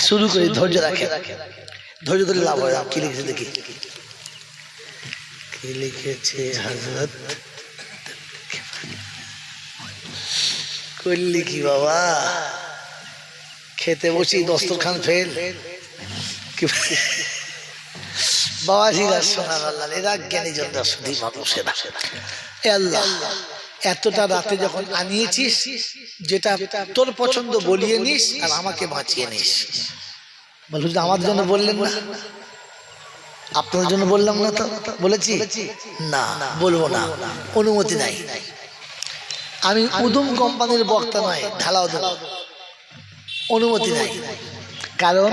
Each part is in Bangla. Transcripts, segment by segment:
শুরু করি, ধৈর্য রাখে, ধৈর্য ধরে লাভ হয়। কি লিখেছে দেখি, কি লিখেছে হযরত। করলি কি বাবা, খেতে বসি দস্তরখান ফেল। বাবা এরা জ্ঞানী জনরা শুধু মানুষেরা। আল্লাহ এতটা রাতে যখন আনিয়েছিস, যেটা তোর পছন্দ বলিয়ে নিস আর আমাকে বাঁচিয়ে নিস। বলুন আমার জন্য বললেন না, আপনার জন্য বললাম না? তো বলেছি না, বলবো না, অনুমতি নাই। আমি উদুম কোম্পানির বক্তা নয়, ঢালাও দেব, অনুমতি নাই। কারণ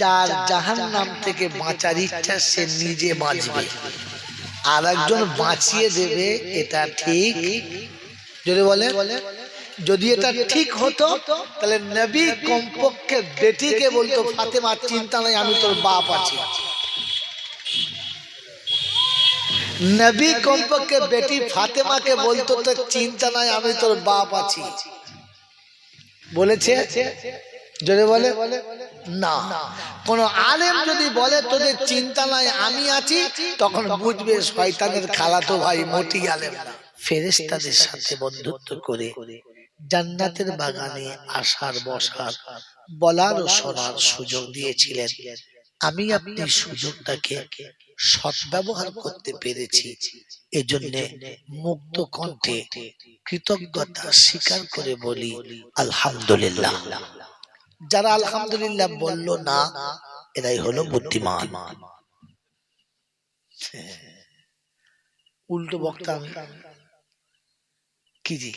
যার জাহান্নাম থেকে বাঁচার ইচ্ছা সে নিজে বাঁচবে, আর একজন বাঁচিয়ে দেবে, এটা ঠিক। যদি বলে যদি এটা ঠিক হতো তাহলে নবী কমপক্ষে বেটিকে বলতো, ফাতেমা চিন্তা নাই আমি তোর বাপ আছি। নবী কমপক্ষে বেটি ফাতেমাকে বলতো, তোর চিন্তা নাই আমি তোর বাপ আছি। বলেছে? যদি বলে না। কোন আলেম যদি বলে তোদের চিন্তা নাই আমি আছি, তখন বুঝবে শয়তানের খালাতো ভাই, মোটি আলেম না। ফেরেশতাদের সাথে বন্ধুত্ব করে জান্নাতের বাগানে আসার, বসার, বলার ও শোনার সুযোগ দিয়েছিলেন। আমি আপনি সুযোগটাকে সদ্ব্যবহার করতে পেরেছি, এজন্য মুক্ত কণ্ঠে কৃতজ্ঞতা স্বীকার করে বলি আলহামদুলিল্লাহ। যারা আলহামদুলিল্লাহ বলল না, এরাই হলো বুদ্ধিমান। উল্টো বক্তা আমি কি জি?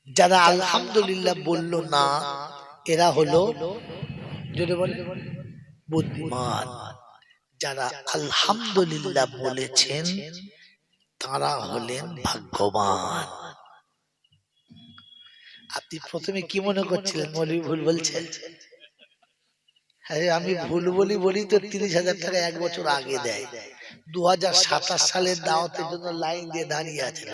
যারা আলহামদুলিল্লাহ বলল না, এরা হলো, যদি বলে, বুদ্ধিমান। যারা আলহামদুলিল্লাহ বলেছেন তারা হলেন ভাগ্যবান। আপনি প্রথমে কি মনে করছিলেন মৌলভী ভুল বলছেন? আরে আমি ভুল বলি তো 30,000 টাকা এক বছর আগে দেয়। 2027 সালের দাওয়াতের জন্য লাইন দিয়ে দাঁড়িয়ে আছিল।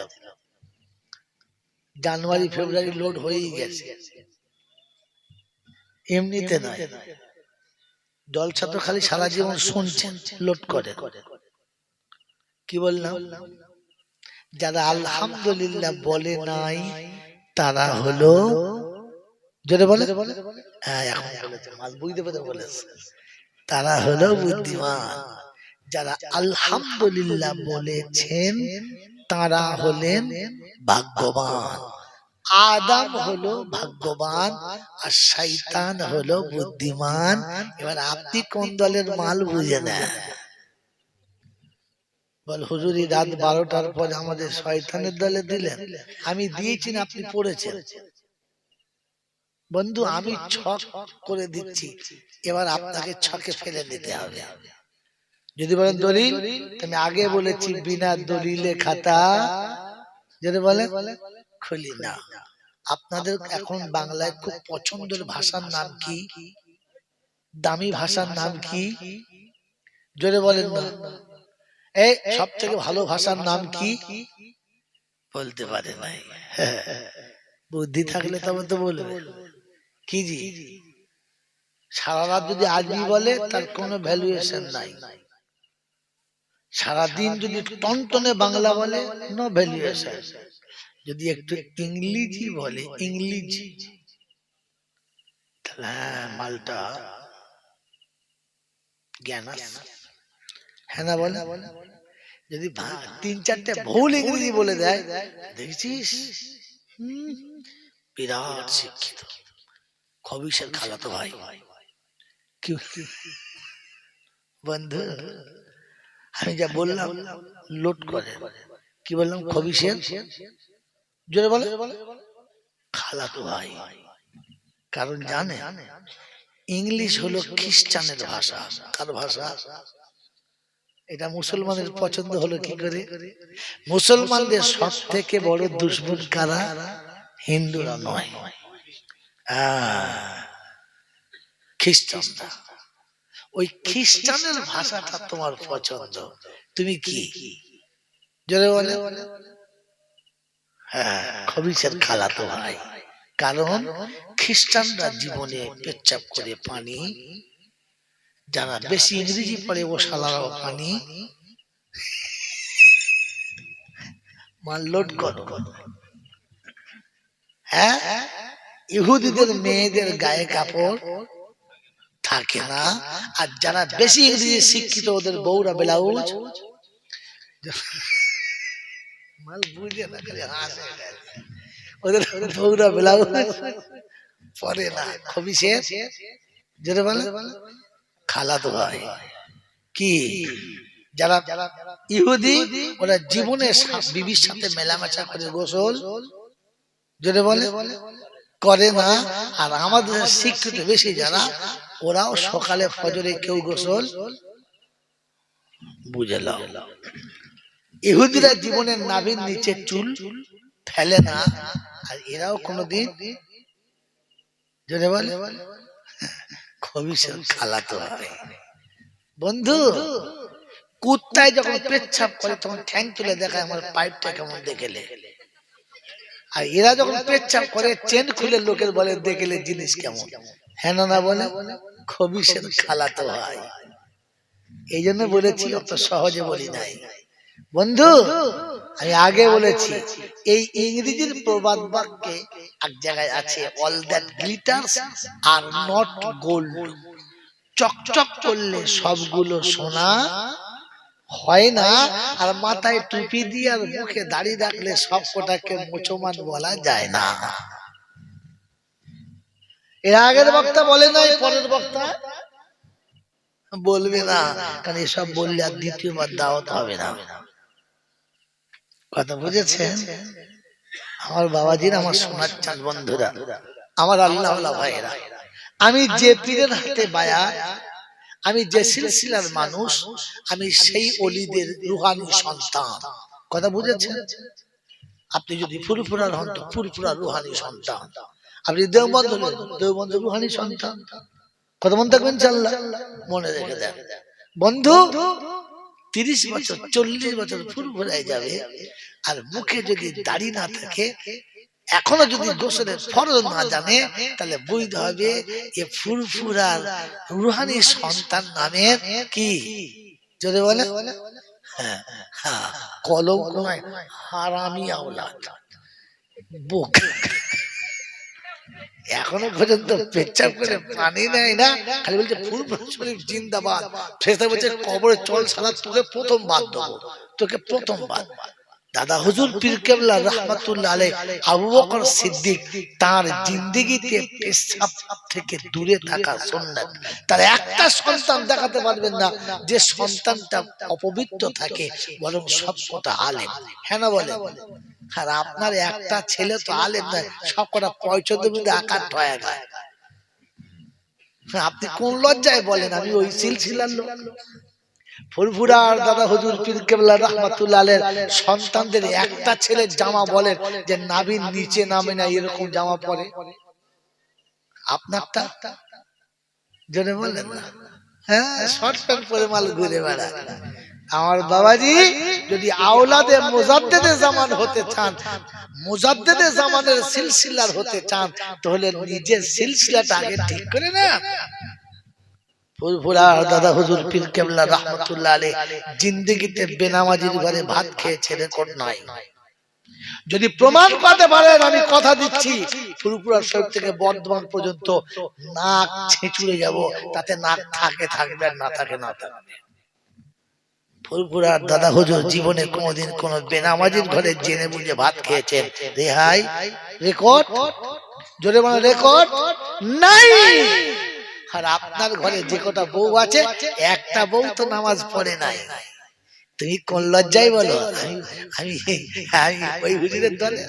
জানুয়ারি ফেব্রুয়ারি লোড হয়েই গেছে, এমনিতে নয়। জলসা তো খালি সারা জীবন শুনছেন, লোড করে। কি বললাম? যারা আলহামদুলিল্লাহ বলে নাই তারা হলো, যেটা বলে এখন বলেছে মাল বুঝতে পেরে বলেছে, তারা হলো বুদ্ধিমান। যারা আলহামদুলিল্লাহ বলেছেন তারা হলেন ভাগ্যবান। আদম হলো ভাগ্যবান আর শয়তান হলো বুদ্ধিমান। এবার আপনি কোন দলের মাল বুঝে নেন? বল হুজুরি রাত 12টার পর আমাদের শয়তানের দলে দিলেন। আমি দিয়েছি না, আপনি পড়েছেন? বন্ধু আমি ছক করে দিচ্ছি, এবার আপনাকে ছকে ফেলে দিতে হবে। যদি বলেন দলিল, আমি আগে বলেছি বিনা দলিলে খাতা, যদি বলে খুলি না। আপনাদের এখন বাংলায় খুব পছন্দের ভাষার নাম কি? দামি ভাষার নাম কি? যদি বলেন না। এই সব থেকে ভালো ভাষার নাম কি? বলতে পারে নাই। বুদ্ধি থাকলে তবে তো বলবে। কি জি? সারা রাত যদি আরবি বলে তার কোনো ভ্যালুয়েশন নাই। সারাদিন যদি টনটনে বাংলা বলে, নো ভ্যালুয়েশন। যদি একটু ইংলিশি বলে, ইংলিশ, তাহলে হ্যাঁ মালটা জ্ঞান আছে। হ্যাঁ না বলে? যদি 3-4টে ভুল ইংরেজি বলে দেয়, দেখছিস বিরাট শিক্ষিত, খবিসের খালাতো ভাই। বন্ধু আমি যা বললাম লোড করে। কি বললাম? খবিসের, জোরে বলে, খালাতো ভাই। কারণ জানে ইংলিশ হলো খ্রিস্টানের ভাষা। কার ভাষা? এটা মুসলমানের পছন্দ হলো কি করে? মুসলমানদের সব থেকে বড় দুশমন কারা? হিন্দুরা নয়, খ্রিস্টানরা। ওই খ্রিস্টানের ভাষাটা তোমার পছন্দ, তুমি কি জোরে বলে? হ্যাঁ, খবিসের খালাতো ভাই। কারণ খ্রিস্টানরা জীবনে পেচ্ছাপ করে পানি, যারা বেশি ইংরেজি পড়ে ও শালারাও পানি। মাল লোড করো। হ্যাঁ, ইহুদিদের মেয়েদের গায়ে কাপড় থাকে না, আর যারা বেশি ইংরেজি শিক্ষিত ওদের বউরা ব্লাউজ। মাল বুঝে না, খালি হাসে। ওদের বউরা ব্লাউজ পরে না। খবিসের যেটা বলে খালাতো ভাই কি, যারা ইহুদি ওরা জীবনে বিবির সাথে মেলামেশা করে গোসল যেটা বলে করে না। আর আমাদের শিক্ষিত বেশি যারা, ওরাও সকালে ফজরে কেউ গোসল, বুঝে নাও। ইহুদিরা জীবনের নাভির নিচে চুল ফেলে না, আর এরাও কোনোদিন যেটা বলে খবিসের খালাতো ভাই। বন্ধু, কুত্তায় যখন পেচ্ছাপ করে তখন ঠ্যাং তুলে দেখায় আমার পাইপটা কেমন দেখেলে, আর এরা যখন পেচ্ছাপ করে চেন খুলে লোকের বলে দেখেলে জিনিস কেমন। হ্যাঁ না বলে খবিসের খালাতো ভাই। এই জন্য বলেছি, অত সহজে বলি নাই। বন্ধু, আমি আগে বলেছি এই ইংরেজির প্রবাদ বাক্যে এক জায়গায় আছে, all that glitters are not gold. চকচক করলে সবগুলো সোনা হয় না, আর মাথায় টুপি দিয়ে আর মুখে দাড়ি রাখলে সব কটাকে মুসলমান বলা যায় না। এর আগের বক্তা বলে নাই, পরের বক্তা বলবে না, কারণ এসব বললে আর দ্বিতীয়বার দাওয়াত হবে না। কথা বুঝেছেন আমার বাবাজির, আমার সোনার চাঁদ বন্ধুরা, আমার আল্লাহ ভাইয়েরা, আমি যে পীরের হাতে বায়াত, আমি যে সিলসিলার মানুষ, আমি সেই ওলিদের রুহানি সন্তান। কথা বুঝেছেন? আপনি যদি ফুরফুরার হন তো ফুরফুরা রুহানি সন্তান, আপনি দেওবন্দ হলেন দেওবন্দ রুহানি সন্তান। কথা মনে থাকবেন, ইনশাআল্লাহ মনে রেখে দেন। বন্ধু, 30 বছর 40 বছর ফুরফুরায় যাবে, আর মুখে যদি দাড়ি না থাকে, এখনো যদি গোসলের ফরজ না জানে, তাহলে বুঝতে হবে এ ফুরফুরার রুহানি সন্তান নামের কি যদি বলে কলঙ্ক নয়, হারামি আওলাদ। বুক এখনো পর্যন্ত পেচ্ছাপ করে পানি নেয় না, খালি বলছে ফুরফুরা শরীফ জিন্দাবাদ। ফেরেশতা বলছে কবরে চল শালা, তোকে প্রথম বাদ দেবো, তোকে প্রথম বাদ। দাদা হুজুর পীর কেবলা রাহমাতুল্লাহ আলাইহি, আবু বকর সিদ্দিক, তার জিন্দেগিতে পেশাব থেকে দূরে থাকা সুন্নাত। তার একটা সন্তান দেখাতে পারবেন না যে সন্তানটা অপবিত্র থাকে, বরং সবকটা আলেম। হ্যাঁ না বলে? আর আপনার একটা ছেলে তো আলেম নয়, সবকটা পয়চন্দ্র মধ্যে আকার হয়ে যায়। আপনি কোন লজ্জায় বলেন আমি ওই সিলসিলার লোক? ফুরফুরার দাদা হুজুর পীর কেবলা রাহমাতুল্লাহ আলাইহির সন্তানদের একটা ছেলের জামা বলেন যে নাভির নিচে নামে না, এরকম জামা পরে। আপনারটা জেনে বলেন না, হ্যাঁ শর্ট প্যান্ট পরে মাল ঘুরে বেড়ায়। আমার বাবাজি, যদি আওলাদে মুজাদ্দেদে জামান হতে চান, মুজাদ্দেদে জামানের সিলসিলার হতে চান, তাহলে নিজের সিলসিলাটা আগে ঠিক করে না। ফুরফুরার দাদা হুজুর পীর কেবলা রাহমাতুল্লাহ আলাইহি জিন্দেগিতে বেনামাজির ঘরে ভাত খেয়েছে রেকর্ড নাই। যদি প্রমাণ করতে পারেন, আমি কথা দিচ্ছি ফুরফুরা শরীফ থেকে বর্ধমান পর্যন্ত নাক ছেঁচুড়ে যাব, তাতে নাক থাকে থাকবে, না থাকে না থাকবে। ফুরফুরার দাদা হুজুর জীবনে কোনোদিন কোন বেনামাজির ঘরে জেনে বুঝে ভাত খেয়েছেন? রেহাই রেকর্ড, জোরে বলে রেকর্ড নাই। আর আপনার ঘরে যে কটা বউ আছে, একটা বউ তো নামাজ পড়ে নাই। তুমি কোন লজ্জায় বলো আমি ওই হুজুরের দলে?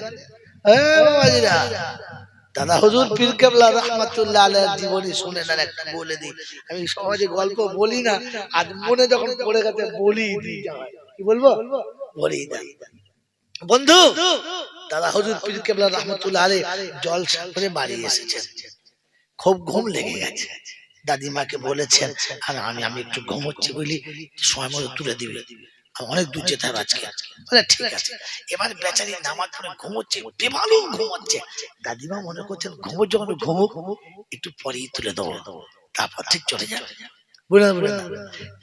দাদা হুজুর পীর কেবলা রাহমাতুল্লাহ আলাইহির জীবনী শুনে না, একটা বলে দিই। আমি সমাজে গল্প বলি না, আজ মনে যখন পড়ে গেছে বলি দিই। কি বলবো? বলি দিই। বন্ধু, দাদা হুজুর পীর কেবলা রাহমাতুল্লাহ আলাইহি জলসা করে বাড়ি এসেছেন, খুব ঘুম লেগে গেছে। দাদিমাকে বলেছেন, আর আমি একটু ঘুমোচ্ছি বলি সময় মতো তুলে দিবে। অনেক দূর যেতে হবে আজকে। বলে ঠিক আছে। এবার বেচারি নামাজ পড়ে ঘুমোচ্ছে, বেমালুম ঘুমোচ্ছে। দাদিমা মনে করছেন ঘুমোর যখন ঘুমুক একটু পরেই তুলে দেবো, তারপর ঠিক চলে যাবে। বুঝলেন বুঝলেন না?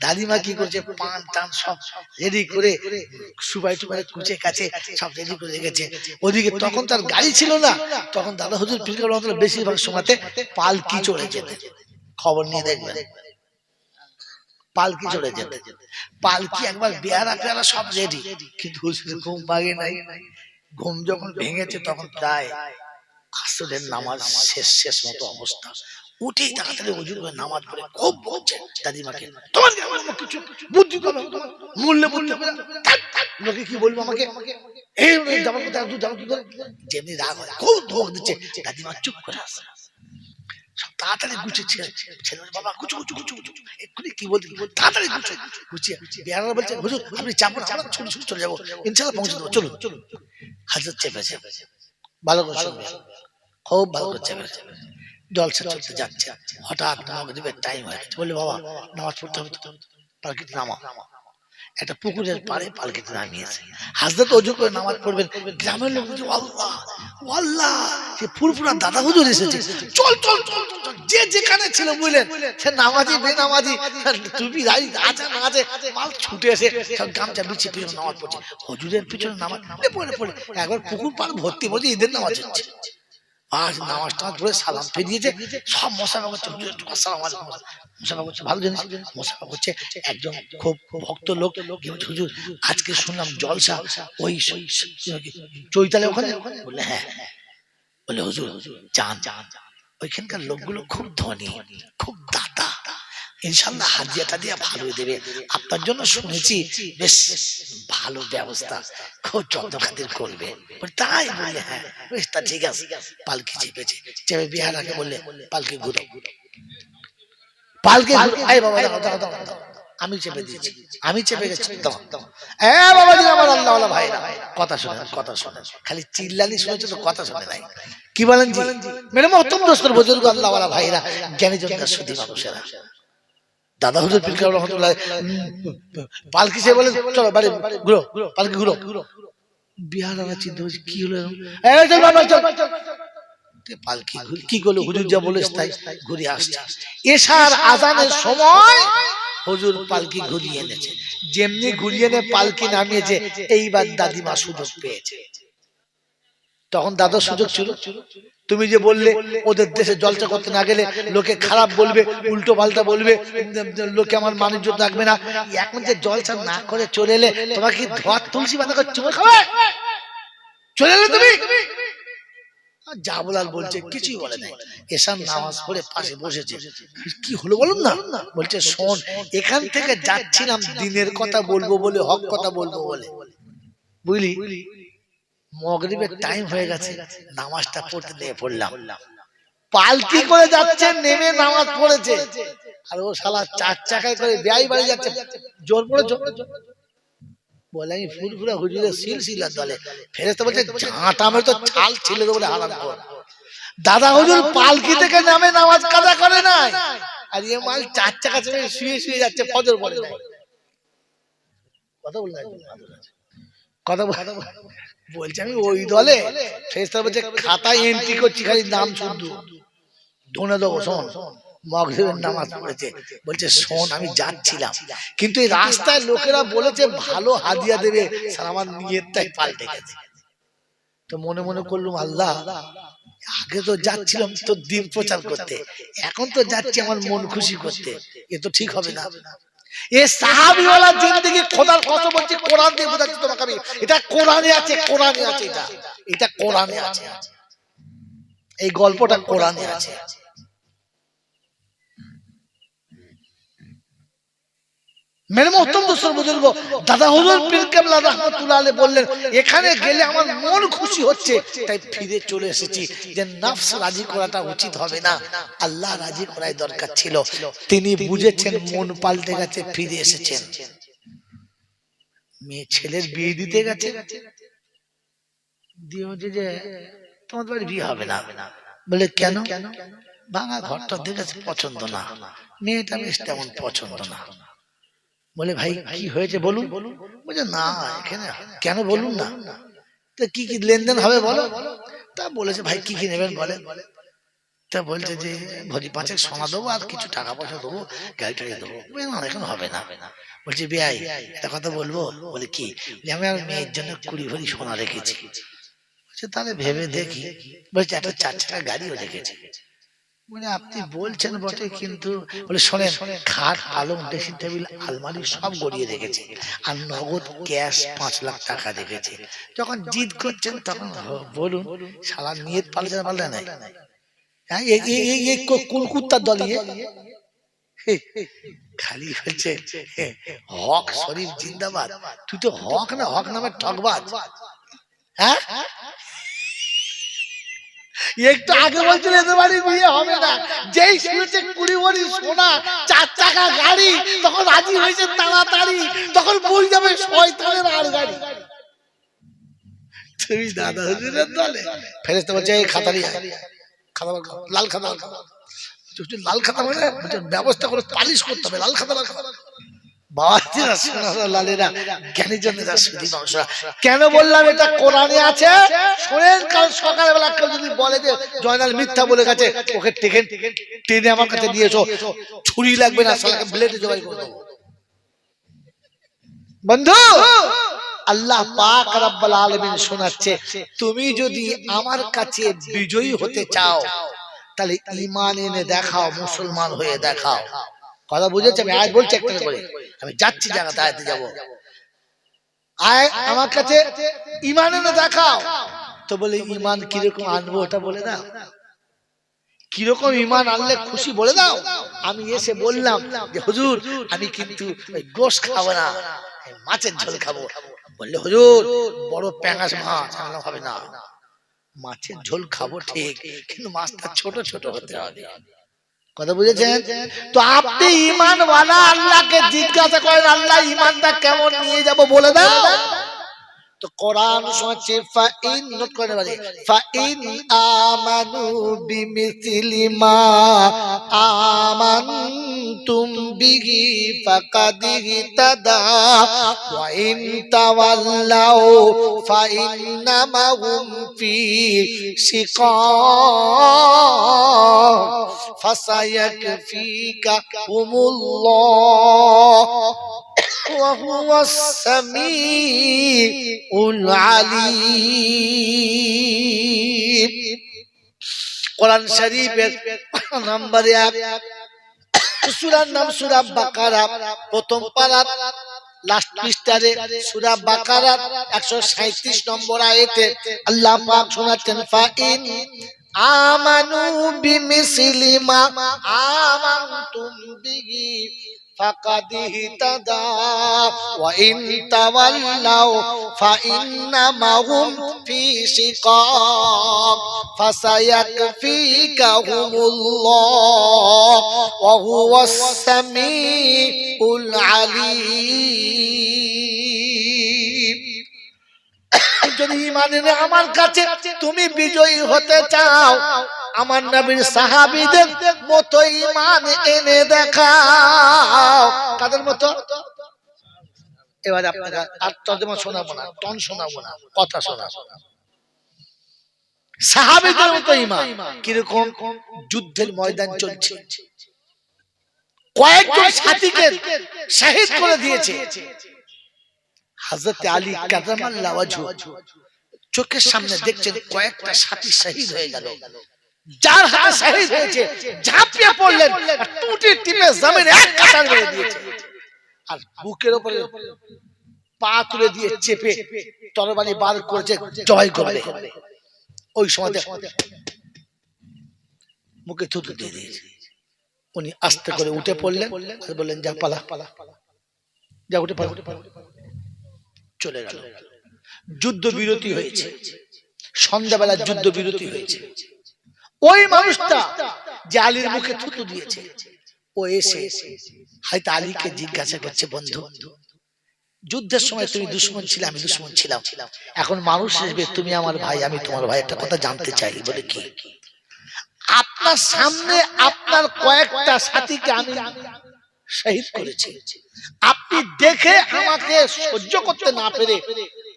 দাদিমা কি করছে, পান টান সব রেডি করে সুপারি টুপারি কুচে কাছে সব রেডি করে রেখেছে। ওদিকে তখন তার গাড়ি ছিল না, তখন দাদা হুজুর পীর কেবলা রহমাতুল্লাহ বেশিরভাগ সময়তে পালকি চড়ে যেতেন। খবর নিয়ে দেখবেন পালকি চড়ে যেতে। পালকি একবার বেয়ারা পেয়ারা সব রেডি, কিন্তু হুজুরের ঘুম ভাঙে নাই। ঘুম যখন ভেঙেছে তখন প্রায় আসরের নামাজ শেষ মতো অবস্থা। উঠেই তাড়াতাড়ি হুজুর নামাজ পড়ে খুব বলছে দাদিমাকে, তোমার কিছু বুদ্ধি করো, মূল্যে বুদ্ধি করে লোকে কি বলবো আমাকে, এই জামার কথা যেমনি রাগ হয় খুব ধোক দিচ্ছে। দাদিমা চুপ করে আসে, তাড়াতাড়ি গুছিয়ে ছেলে বাবা গুছু গুছু গুছু গুছু এক্ষুনি কি বলতে তাড়াতাড়ি গুছিয়ে বেহারা বলছে হুজুর আপনি চাপেন, আমরা ছুটে ছুটে চলে যাবো, ইনশাআল্লাহ পৌঁছে দেবো, চলুন চলুন। হাজরত চেপেছে, ভালো করে শুনবে, খুব ভালো করে চেপেছে। জলসা চলতে যাচ্ছে, হঠাৎ মাগরিবের টাইম হয়ে গেছে। বললে বাবা নামাজ পড়তে হবে, পালকিতে নামা। একটা পুকুরের পাড়ে পালকিতে নামিয়েছে। হাজরত ওযু করে নামাজ পড়বেন, গ্রামের লোক বলছে আল্লাহ আল্লাহ, সে ফুরফুরা দাদা হুজুর এসেছে, চল চল চল চল। যে যেখানে ছিল বুঝলেন, সে নামাজি বেনামাজি টুপি দাড়ি আছে না আছে, মাল ছুটে এসে সব গামছা বিছিয়ে পিছনে নামাজ পড়ছে। হুজুরের পিছনে নামাজ পড়ে পড়ে একবার পুকুর পাড় ভর্তি বলছে ঈদের নামাজ হচ্ছে। আর নামাজ টামাজ পড়ে সালাম ফিরিয়েছে, সব মশাফা করছে, আসসালাম আলাইকুম, মশাফা করছে, ভালো জিনিস মশাফা করছে। একজন খুব ভক্ত লোক হুজুর আজকে শুনলাম জলসা ওই চৈতালে ওখানে, বললে হ্যাঁ, বলে হুজুর যান, ওইখানকার লোকগুলো খুব ধনী, খুব দাতা, ইনশাল্লাহ হাদিয়াটা দিয়ে ভালো দেবে, আপনার জন্য শুনেছি বেশ ভালো ব্যবস্থা, খুব যত্ন খাতির করবে। তাই বললে হ্যাঁ বেশ, তা ঠিক আছে। পালকি চেপেছে, চেপে বিহারাকে বললে পালকি ঘুরো, পালকি বাবা দাও দাও দাও, আমি চেপে দিয়েছি, আমি চেপে গেছি, দাও দাও। বাবাজি আমার আল্লাহ ওয়ালা ভাইরা, কথা শোনেন কথা শোনেন, খালি চিল্লানি শুনেছে তো কথা শোনে নাই। কি বলেন জি মেরে মহতরম দোস্তর বুজুর্গ আল্লাহ ওয়ালা ভাইরা, জ্ঞানী জনতা সুধী মানুষেরা, দাদা হুজুর পীর কেবলা রহমাতুল্লাহ পালকি সে বলে চলো বাড়ি ঘুরো, পালকি ঘুরো। বিহারারা চিন্তা করছে কি হলো, পালকি কি করলো, হুজুর যা বলে তাই ঘুরে আসছে। এশার আজানের সময় হুজুর পালকি ঘুরিয়ে এনেছে, যেমনি ঘুরিয়ে এনে পালকি নামিয়েছে, এইবার দাদিমা সুযোগ পেয়েছে। তখন দাদা সুযোগ ছিল, তুমি যে বললে ওদের দেশে জলসা করতে না গেলে লোকে খারাপ বলবে, উল্টো পাল্টা বলবে, লোকে আমার মানুষ রাখবে না, এখন যে জলসা না করে চলে এলে তোমাকে কি ধোয়া তুলসী পাতা করে চুমে খাবে, চলে এলে তুমি। যা বলার বলছে কিছুই বলে নাই, এসার নামাজ পড়ে পাশে বসেছে। কি হলো বলুন না, বলছে শোন এখান থেকে যাচ্ছিলাম দিনের কথা বলবো বলে, হক কথা বলবো বলে, বুঝলি মাগরিবের টাইম হয়ে গেছে, নামাজটা পড়তে নিয়ে পড়লাম, পালকি করে যাচ্ছে, নেমে নামাজ পড়েছে, আর ও শালা চার চাকায় করে বেয়াই বাড়ি যাচ্ছে, জোর পড়ে জোর বলে আমি ফুরফুরা হুজুরের সিলসিলার দলে। ফেরেশতা বলছে ঝাঁটা মেরে তো ছাল ছিলে দেবো হারাম কর। দাদা হুজুর পালকি থেকে নামে নামাজ কাজা করে নাই, আর এ মাল চার চাকা চেপে শুয়ে শুয়ে যাচ্ছে, ফজর পড়ে নাই। কথা বললাম কথা বলছে আমি ওই দলে। ফেরেশতা বলছে খাতায় এন্ট্রি করছি, খালি নাম শুদ্ধ ধনে দেবো। শোন মাগরিবের নামাজ পড়েছে, বলছে শোন আমি যাচ্ছিলাম, কিন্তু এই রাস্তায় লোকেরা বলেছে ভালো হাদিয়া দেবে, স্যার আমার নিয়তটাই পাল্টে গেছে। তো মনে মনে করলাম আল্লাহ আগে তো যাচ্ছিলাম তো দিন প্রচার করতে, এখন তো যাচ্ছি আমার মন খুশি করতে, এ তো ঠিক হবে না। এ সাহাবীওয়ালা জিন্দেগি খোদার কসম বলছি, কোরআন দিয়ে বোঝাচ্ছি তোমাকে আমি, এটা কোরআনে আছে, কোরআনে আছে, এটা কোরআনে আছে, এই গল্পটা কোরআনে আছে। মেরে মুহতরম দোস্তর বুজুর্গ, দাদা হুজুর পীর কেবলা রাহমাতুল্লাহ আলাইহি বললেন এখানে গেলে আমার মন খুশি হচ্ছে, তাই ফিরে চলে এসেছি। যে নফস রাজি করাটা উচিত হবে না, আল্লাহ রাজি করাই দরকার ছিল। তিনি বুঝেছেন, মন পাল্টে গেছে, ফিরে এসেছেন। মেয়ে ছেলের বিয়ে দিতে গেছে, দিয়ে বলছে যে তোমাদের বাড়ি বিয়ে হবে না। বলে কেন? ভাঙা ঘরটা দেখেছে পছন্দ না, মেয়েটা বেশ তেমন পছন্দ না। বলে ভাই কি হয়েছে বলুন। বলছে না এখানে কেন বলুন না, তো কি কি লেনদেন হবে বলো। তা বলেছে ভাই কি কি নেবেন বলে। তা বলছে যে ভরি পাঁচেক সোনা দেবো আর কিছু টাকা পয়সা দেবো, গাড়ি টাড়ি দেবো। না এখন হবে না। বলছে বিয়াই একটা কথা বলবো। বলে কি। আমি আমার মেয়ের জন্য 20 ভরি সোনা রেখেছি। বলছে তাহলে ভেবে দেখি। বলছে একটা 4 চাকা গাড়িও রেখেছি। মানে আপনি বলছেন বটে কিন্তু বলে শোনেন, খাট পালং ড্রেসিং টেবিল আলমারি সব গড়িয়ে রেখেছে আর নগদ ক্যাশ 5 লাখ টাকা রেখেছে। যখন জিদ করছেন তখন বলুন শালা নিয়ত পাল্টে নাই। কোন কুত্তার দল খালি হচ্ছে হক শরীফ জিন্দাবাদ। তুই তো হক না, হক নামের ঠকবাজ। হ্যাঁ একটু আগে বলছিল এদের বাড়ি বিয়ে হবে না, যেই শুনেছে 20 ভরি সোনা 4 চাকা গাড়ি তখন রাজি হয়েছে তাড়াতাড়ি। তখন বই যাবে শয়তানের আর গাড়ি। তুমি দাদা হুজুরের দলে। ফেরেশতা বলছে এই খাতারি খাতা লাল খাতা, লাল খাতা মানে ব্যবস্থা করে পালিশ করতে হবে, লাল খাতা লাল খাতা। কেন বললাম এটা কোরআনে আছে শোনেন। কাল সকালবেলা কেউ যদি বলে যে জয়নাল মিথ্যা বলে গেছে, ওকে টেনে আমার কাছে নিয়ে এসো, ছুরি লাগবে না, শালাকে ব্লেডে জবাই করে দেবো। বন্ধু আল্লাহ পাক রব্বুল আলামিন শোনাচ্ছে, তুমি যদি আমার কাছে বিজয়ী হতে চাও তাহলে ঈমান এনে দেখাও, মুসলমান হয়ে দেখাও। কথা বুঝেছে? আমি আয়াত বলছি একটা করে, আমি যাচ্ছি জায়গাতে আয়াতে যাব। আয় আমার কাছে ঈমান এনে দেখাও। তো বলে ঈমান কিরকম আনবো ওটা বলে দাও, কিরকম ঈমান আনলে খুশি বলে দাও। আমি এসে বললাম যে হুজুর আমি কিন্তু গোশত খাবো না, মাছের ঝোল খাবো। বললে হুজুর বড় প্যাঙাশ মাছ। হবে না, মাছের ঝোল খাবো ঠিক, কিন্তু মাছটা ছোট ছোট হতে হবে। কথা বুঝেছেন? তো আপনি ঈমানওয়ালা আল্লাহকে জিজ্ঞাসা করেন আল্লাহ ঈমানটা কেমন নিয়ে যাব বলে দাও। তো কোরআন শোনাচ্ছে ফাইন নোট করে বলে ফাইন আমানু বিমিসলি মা আমানতুম বিহি ফাকাদ ইহতাদা ওয়া ইন তাওয়াল্লাউ ফাইন্নামা হুম ফি শিকাক ফাসায়াকফিকা হুমুল্লাহ ওয়া হুয়াস সামিউল আলিম। কোরআন শরীফের নাম্বার 1 সূরার নাম সূরা বাকারা, প্রথম পারা লাস্ট পৃষ্ঠারে সূরা বাকারা 137 নম্বর আয়াতে আল্লাহ পাক শোনাচ্ছেন ফাইন আমানু বিমিসলি মা আমানতুম বিহি ফাকাদ ইহতাদা ওয়া ইন তাওয়াল্লাউ ফাইন্নামা হুম ফি শিকাক ফাসায়াকফিকাহুমুল্লাহ ওয়া হুয়াস সামিউল আলিম। যদি ঈমান এনে আমার কাছে তুমি বিজয়ী হতে চাও, আমার নবীর সাহাবীদের মতো ঈমান এনে দেখাও। কাদের মতো? এবারে আপনারা আর তর্জমা শোনাবো না, টন শোনাবো না, কথা শোনাবো। সাহাবীদের মতো ঈমান কিরকম? যুদ্ধের ময়দান চলছে, কয়েকজন সাথীকে শহীদ করে দিয়েছে। হযরত আলী কারামাল্লাহু ওয়াজহু চোখের সামনে দেখছেন কয়েকটা সাথী শহীদ হয়ে গেল। যার হাতে শহীদ হয়েছে ঝাঁপিয়ে পড়লেন, টুটি টিপে জমিনে এক কাটার মেরে দিয়েছে, আর বুকের উপরে পা তুলে দিয়ে চেপে তরবারি বার করেছে জয় করবে। ওই সময় মুখে থুতু দিয়ে দিয়েছে। উনি আস্তে করে উঠে পড়লেন আর বললেন যা পালা, যা উঠে পালা। চলে গেল। যুদ্ধ বিরতি হয়েছে, সন্ধ্যাবেলা যুদ্ধ বিরতি হয়েছে। ওই মানুষটা যে আলীর মুখে থুতু দিয়েছে ও এসে হয়তো আলীকে জিজ্ঞাসা করছে, বন্ধু যুদ্ধের সময় তুমি দুশমন ছিলে, আমি দুশমন ছিলাম, এখন মানুষ হিসেবে তুমি আমার ভাই, আমি তোমার ভাই, একটা কথা জানতে চাই। বলে কি? আপনার সামনে আপনার কয়েকটা সাথীকে আমি শহীদ করেছি। আপনি দেখে আমাকে সহ্য করতে না পেরে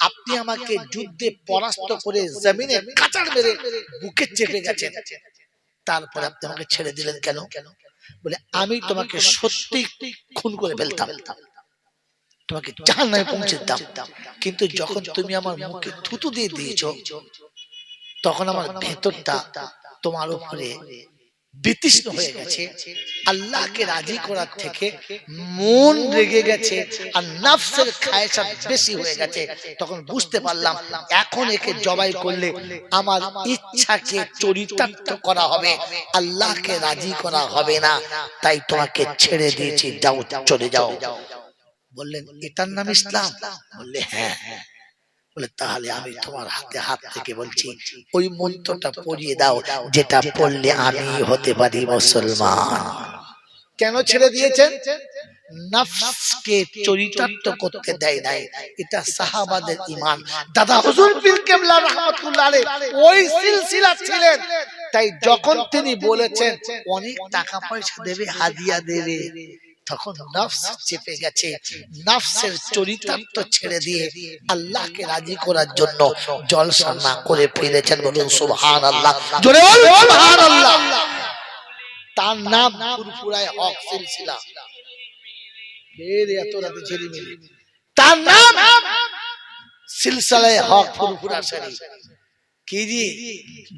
আপনি আমাকে যুদ্ধে পরাস্ত করে জমিনে কাঁচাড় মেরে বুকে চেপে গেছেন, তারপরে আপনি আমাকে ছেড়ে দিলেন কেন? বলে আমি তোমাকে সত্যি খুন করে ফেলতাম, তোমাকে জাহান্নামে পৌঁছে দিতাম, কিন্তু যখন তুমি আমার মুখে থুতু দিয়ে দিয়েছো তখন আমার ভেতরটা তোমার উপরে বিতৃষ্ণ হয়ে গেছে, আল্লাহকে রাজি করার থেকে মন রেগে গেছে আর নফসের খায়সাত বেশি হয়ে গেছে। তখন বুঝতে পারলাম এখন একে জবাই করলে আমার ইচ্ছাকে চরিতার্থ করা হবে, আল্লাহকে রাজি করা হবে না, তাই তোমাকে ছেড়ে দিয়েছি, যাও চলে যাও। বললেন এটার নাম ইসলাম? বললে হ্যাঁ। বলে তাহলে আমি তোমার হাতে হাত থেকে বলছি ওই মন্ত্রটা পড়িয়ে দাও যেটা পড়লে আমি হতে পারি মুসলমান। কেন ছেড়ে দিয়েছেন? নফসকে চরিতার্থ করতে দেয় নাই, এটা সাহাবাদের ঈমান। দাদা হুজুর পীর কেবলা রাহমাতুল্লাহ আলাইহি ওই সিলসিলা ছিলেন, তাই যখন তিনি বলেছেন অনেক টাকা পয়সা দেবে, হাদিয়া দেবে, তখন নফস চেপে গেছে, নফসের চরিতার্থ ছেড়ে দিয়ে আল্লাহকে রাজি করার জন্য জলসা না করে ফিরেছেন। বলুন সুবহানাল্লাহ, জোরে বলুন সুবহানাল্লাহ। তার নাম ফুরফুরায়ে হক সিলসিলা। এর এত রাতে ঝিলিমিলি, তার নাম সিলসিলায়ে হক ফুরফুরা শরীফ। কি জি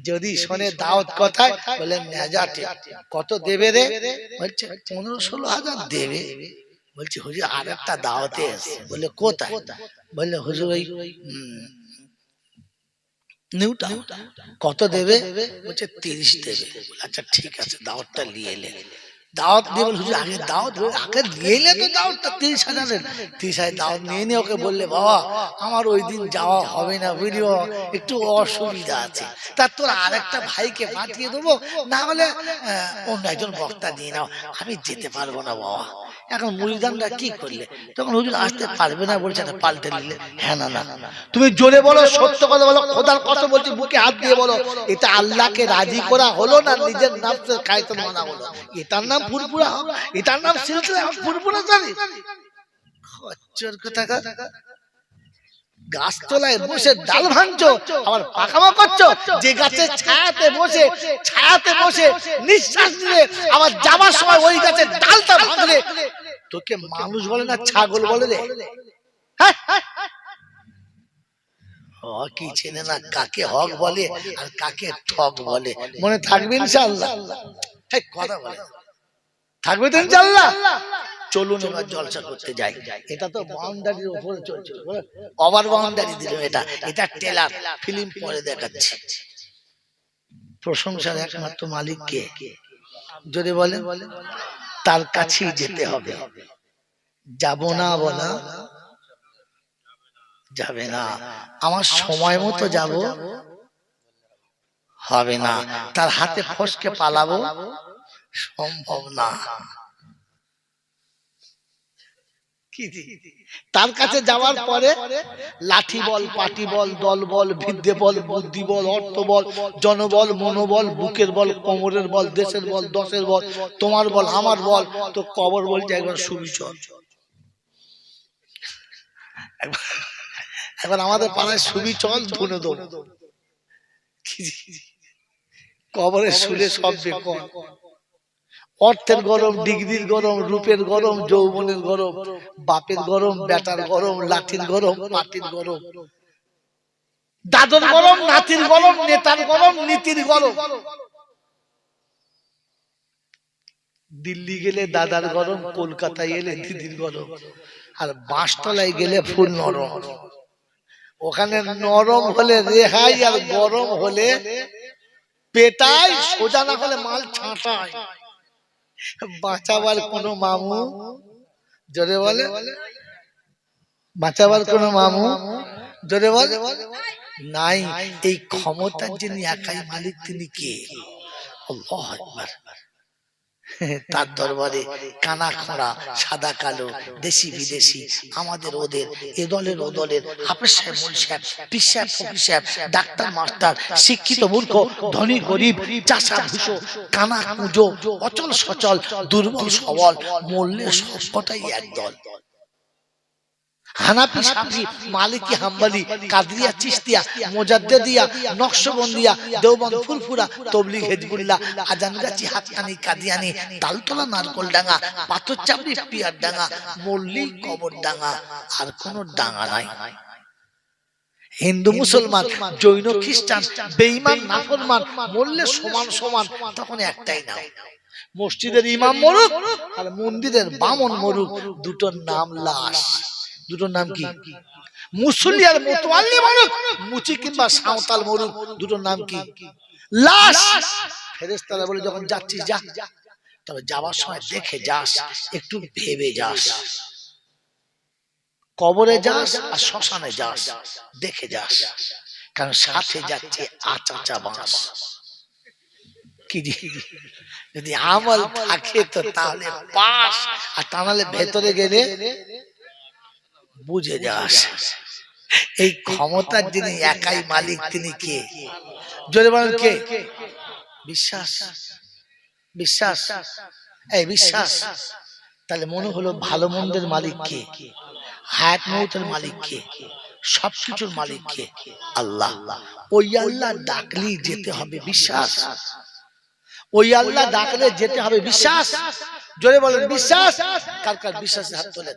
যদি শোনে দাওয়াত কথায় বলেন নেজাতে কত দেবে রে? বলছে 15-16 হাজার দেবে। বলছে হুজুর আর একটা দাওয়াতে আছে। বলে কোথায়? বললে হুজুর ওই নিউটা। কত দেবে? বলছে 30 দেবে। আচ্ছা ঠিক আছে, দাওয়াতটা নিয়ে এলে। দাওয়াত দিয়ে বলে হুজুর আগে দাওয়াত আগে নিয়ে এলে তো দাওয়াতটা 30,000-এর। 30,000 দাওয়াত নিয়ে নিয়ে ওকে বললে বাবা আমার ওই দিন যাওয়া হবে না, বুঝলো একটু অসুবিধা আছে, তা তোর আরেকটা ভাইকে পাঠিয়ে দেবো, না হলে অন্য একজন বক্তা দিয়ে নাও, আমি যেতে পারবো না বাবা। এখন মুরিদানরা কি করলে? তখন হুজুর আসতে পারবে না বলছে, না পাল্টে নিলে। হ্যাঁ না না তুমি জোরে বলো, সত্য কথা বলো, খোদার কসম বলছি, বুকে হাত দিয়ে বলো, এটা আল্লাহকে রাজি করা হলো না নিজের নফসের খায়সাত মানা হলো? এটার নাম ফুরফুরা হক, এটার নাম সিলসিলা ফুরফুরা শরীফ। খচ্চর কোথাকার, গাছতলায় বসে ডাল ভাঙছো আবার পাকামা করছো, যে গাছের ছায়াতে বসে নিঃশ্বাস নিয়ে আবার যাবার সময় ওই গাছের ডালটা ভাঙলে তোকে মানুষ বলে না ছাগল বলে রে? হকই চেনে না কাকে হক বলে আর কাকে ঠক বলে। মনে থাকবে ইনশাআল্লাহ? কথা বলে থাকবে তো ইনশাআল্লাহ। চলুন এবার জলসা করতে যাই। এটা তো বাউন্ডারির উপরে চলছে, ওভার বাউন্ডারি দিল। এটা ট্রেলার, ফিল্ম পরে দেখাচ্ছে। প্রশংসার একমাত্র মালিক কে? যদি বলেন তার কাছেই যেতে হবে। যাব না বলা যাবে না, আমার সময় মতো যাব হবে না, তার হাতে ফসকে পালাবো সম্ভব না। তার কাছে যাওয়ার পরে লাঠি বল, পাটি বল, দল বল, বিদ্যে বল, বুদ্ধি বল, অর্থ বল, জনবল, মনোবল, বুকের বল, কোমরের বল, দেশের বল, দশের বল, তোমার বল, আমার বল, তো কবর বলছে একবার সুবিচল। এখন আমাদের পাড়ায় সুবিচল ধুনে দৌড়, কবরে শুলে সব বেকল। অর্থের গরম, ডিগ্রির গরম, রূপের গরম, যৌবনের গরম, বাপের গরম, বেটার গরম, লাঠির গরম, পাটির গরম, দাদর গরম, নাতির গরম, নেতার গরম, নীতির গরম। দিল্লি গেলে দাদার গরম, কলকাতায় এলে দিদির গরম, আর বাঁশতলায় গেলে ফুল নরম। ওখানে নরম হলে রেহাই আর গরম হলে পেটাই, সোজা না হলে মাল ছাঁটায়। বাঁচাবার কোনো মামু, জোরে বলে বাঁচাবার কোনো মামু, জোরে বলে নাই। এই ক্ষমতার যিনি একাই মালিক তিনি কে? আল্লাহু আকবার। তার দরবারে কানা খোঁড়া সাদা কালো দেশি বিদেশি আমাদের ওদের এ দলের ও দলের হাফেজ সাহেব মুল সাহেব পীর সাহেব ফকির সাহেব ডাক্তার মাস্টার শিক্ষিত মূর্খ ধনী গরিব চাষা ভুষো কানা কুঁজো অচল সচল দুর্বল সবল মরলে সবকটাই একদল। হানাফি শাফি মালিকি হাম্বলি কাদরিয়া চিশতিয়া মুজাদ্দিদিয়া নকশবন্দিয়া দেওবন্দ ফুরফুরা তবলিগ হিজবুল্লাহ আজানগাছি হাতকানি কাদিয়ানি তালতলা নারকলডাঙ্গা পাথরচাপড়ি পিয়ারডাঙ্গা মল্লি কবরডাঙ্গা আর কোনো ডাঙ্গা নাই। হিন্দু মুসলমান জৈন খ্রিস্টান বেঈমান নাফরমান মরলে সমান সমান তখন একটাই নাম। মসজিদের ইমাম মরুক আর মন্দিরের বামন মরুক দুটোর নাম লাশ। দুটোর নাম কি? মুসল্লি আর মুতাওয়াল্লি মরুক মুচি কিংবা সাঁওতাল মরুক দুটোর নাম কি? লাশ। ফেরেশতারা বলে যখন যাচ্ছিস যা, তবে যাওয়ার সময় দেখে যাস, একটু ভেবে যাস। কবরে যাস আর শ্মশানে যাস, দেখে যাস, কারণ সাথে যাচ্ছে আচাচা বাঁশ। কি যদি আমল থাকে তো তাহলে পাস, আর তা নাহলে ভেতরে গেলে বুঝে যাস। এই ক্ষমতার যিনি একাই মালিক তিনি কে? জোরে বলেন কে? বিশ্বাস। বিশ্বাস, এই বিশ্বাস। তাহলে মনে হলো ভালো মন্দের মালিক কে? হায়াত মৌতের মালিক কে? সবকিছুর মালিক কে? আল্লাহ। ওই আল্লাহ ডাকলেই যেতে হবে বিশ্বাস। ওই আল্লাহ ডাকলে যেতে হবে বিশ্বাস। জোরে বলেন বিশ্বাস। কার কার বিশ্বাসে হাত তোলেন,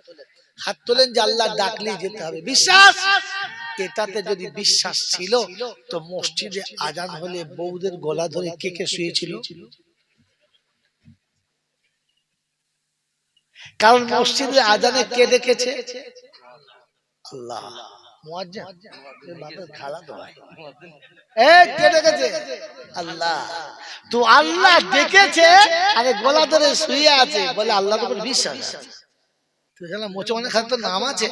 হাত তোলেন যে আল্লাহ ডাকলেই যেতে হবে বিশ্বাস। এটাতে যদি বিশ্বাস ছিল তো মসজিদে আজান হলে বউদের গলা ধরে কে কে শুয়েছিল? কারণ মসজিদে আজানে কে ডেকেছে? আল্লাহ। মুয়াজ্জিন খালা তো ভাই কে ডেকেছে? আল্লাহ। তো আল্লাহ ডেকেছে আরে গলা ধরে শুয়ে আছে বলে আল্লাহর উপর বিশ্বাস আছে। তুই জানা মোচে মানে খালি তো নাম আছে,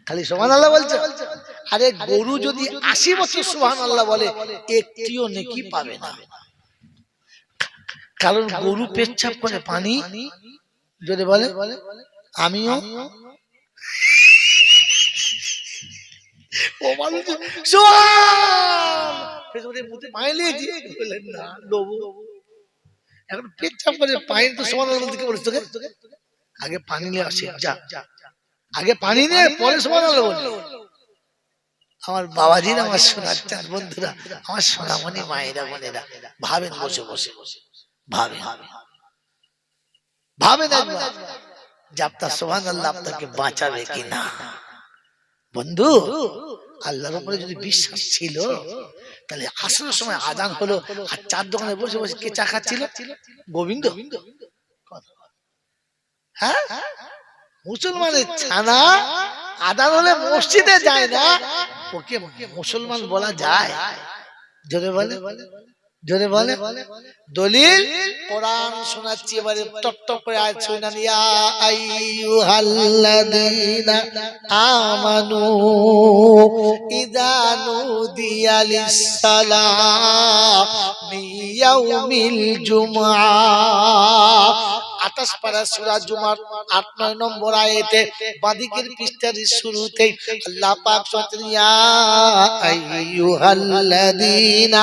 খালি সুবহানাল্লাহ বলছে। আরে গরু যদি 80 বছর সুবহানাল্লাহ বলে একটিও নেকি পাবে না, কারণ গরু পেচ্ছাপ করে পানি যদি বলে আমিও ও মানুষ এখন পেচ্ছাপ করে পানি তো সুবহানাল্লাহ বলতে কে বলিস তোকে? আগে পানি নিয়ে আসে যা, আগে পানি নিয়ে পরে সুবহানাল্লাহ বল। আমার বাবাজিরা, আমার সোনার চাঁদ বন্ধুরা, আমার সোনামণি মায়েরা বোনেরা, ভাবেন বসে বসে, ভাবেন ভাবেন একবার যে আপনার সুবহানাল্লাহ আপনাকে বাঁচাবে কিনা। বন্ধু, আল্লাহর উপরে যদি বিশ্বাস ছিল তাহলে আসরের সময় আজান হলো আর চার দোকানে বসে বসে কে চা খাচ্ছিল? গোবিন্দ। হ্যাঁ, মুসলমানের ছানা আজান হলে মসজিদে যায় না, ওকে মুসলমান বলা যায়? জোরে বলে, জোরে বলে। দলিল কোরআন শোনাচ্ছি এবারে টপ টপ করে আয়াত শুনান। ইয়া আইয়ুহাল্লাযীনা আমানু ইযা নুদিয়া লিস-সালাতি ইয়াউমিল জুমআহ। 28 পারা সূরা জুমার 8-9 নম্বর আয়াতে বাদিকের পৃষ্ঠার শুরুতে আল্লাহ পাক বলেন ইয়া আইয়ুহাল্লাযীনা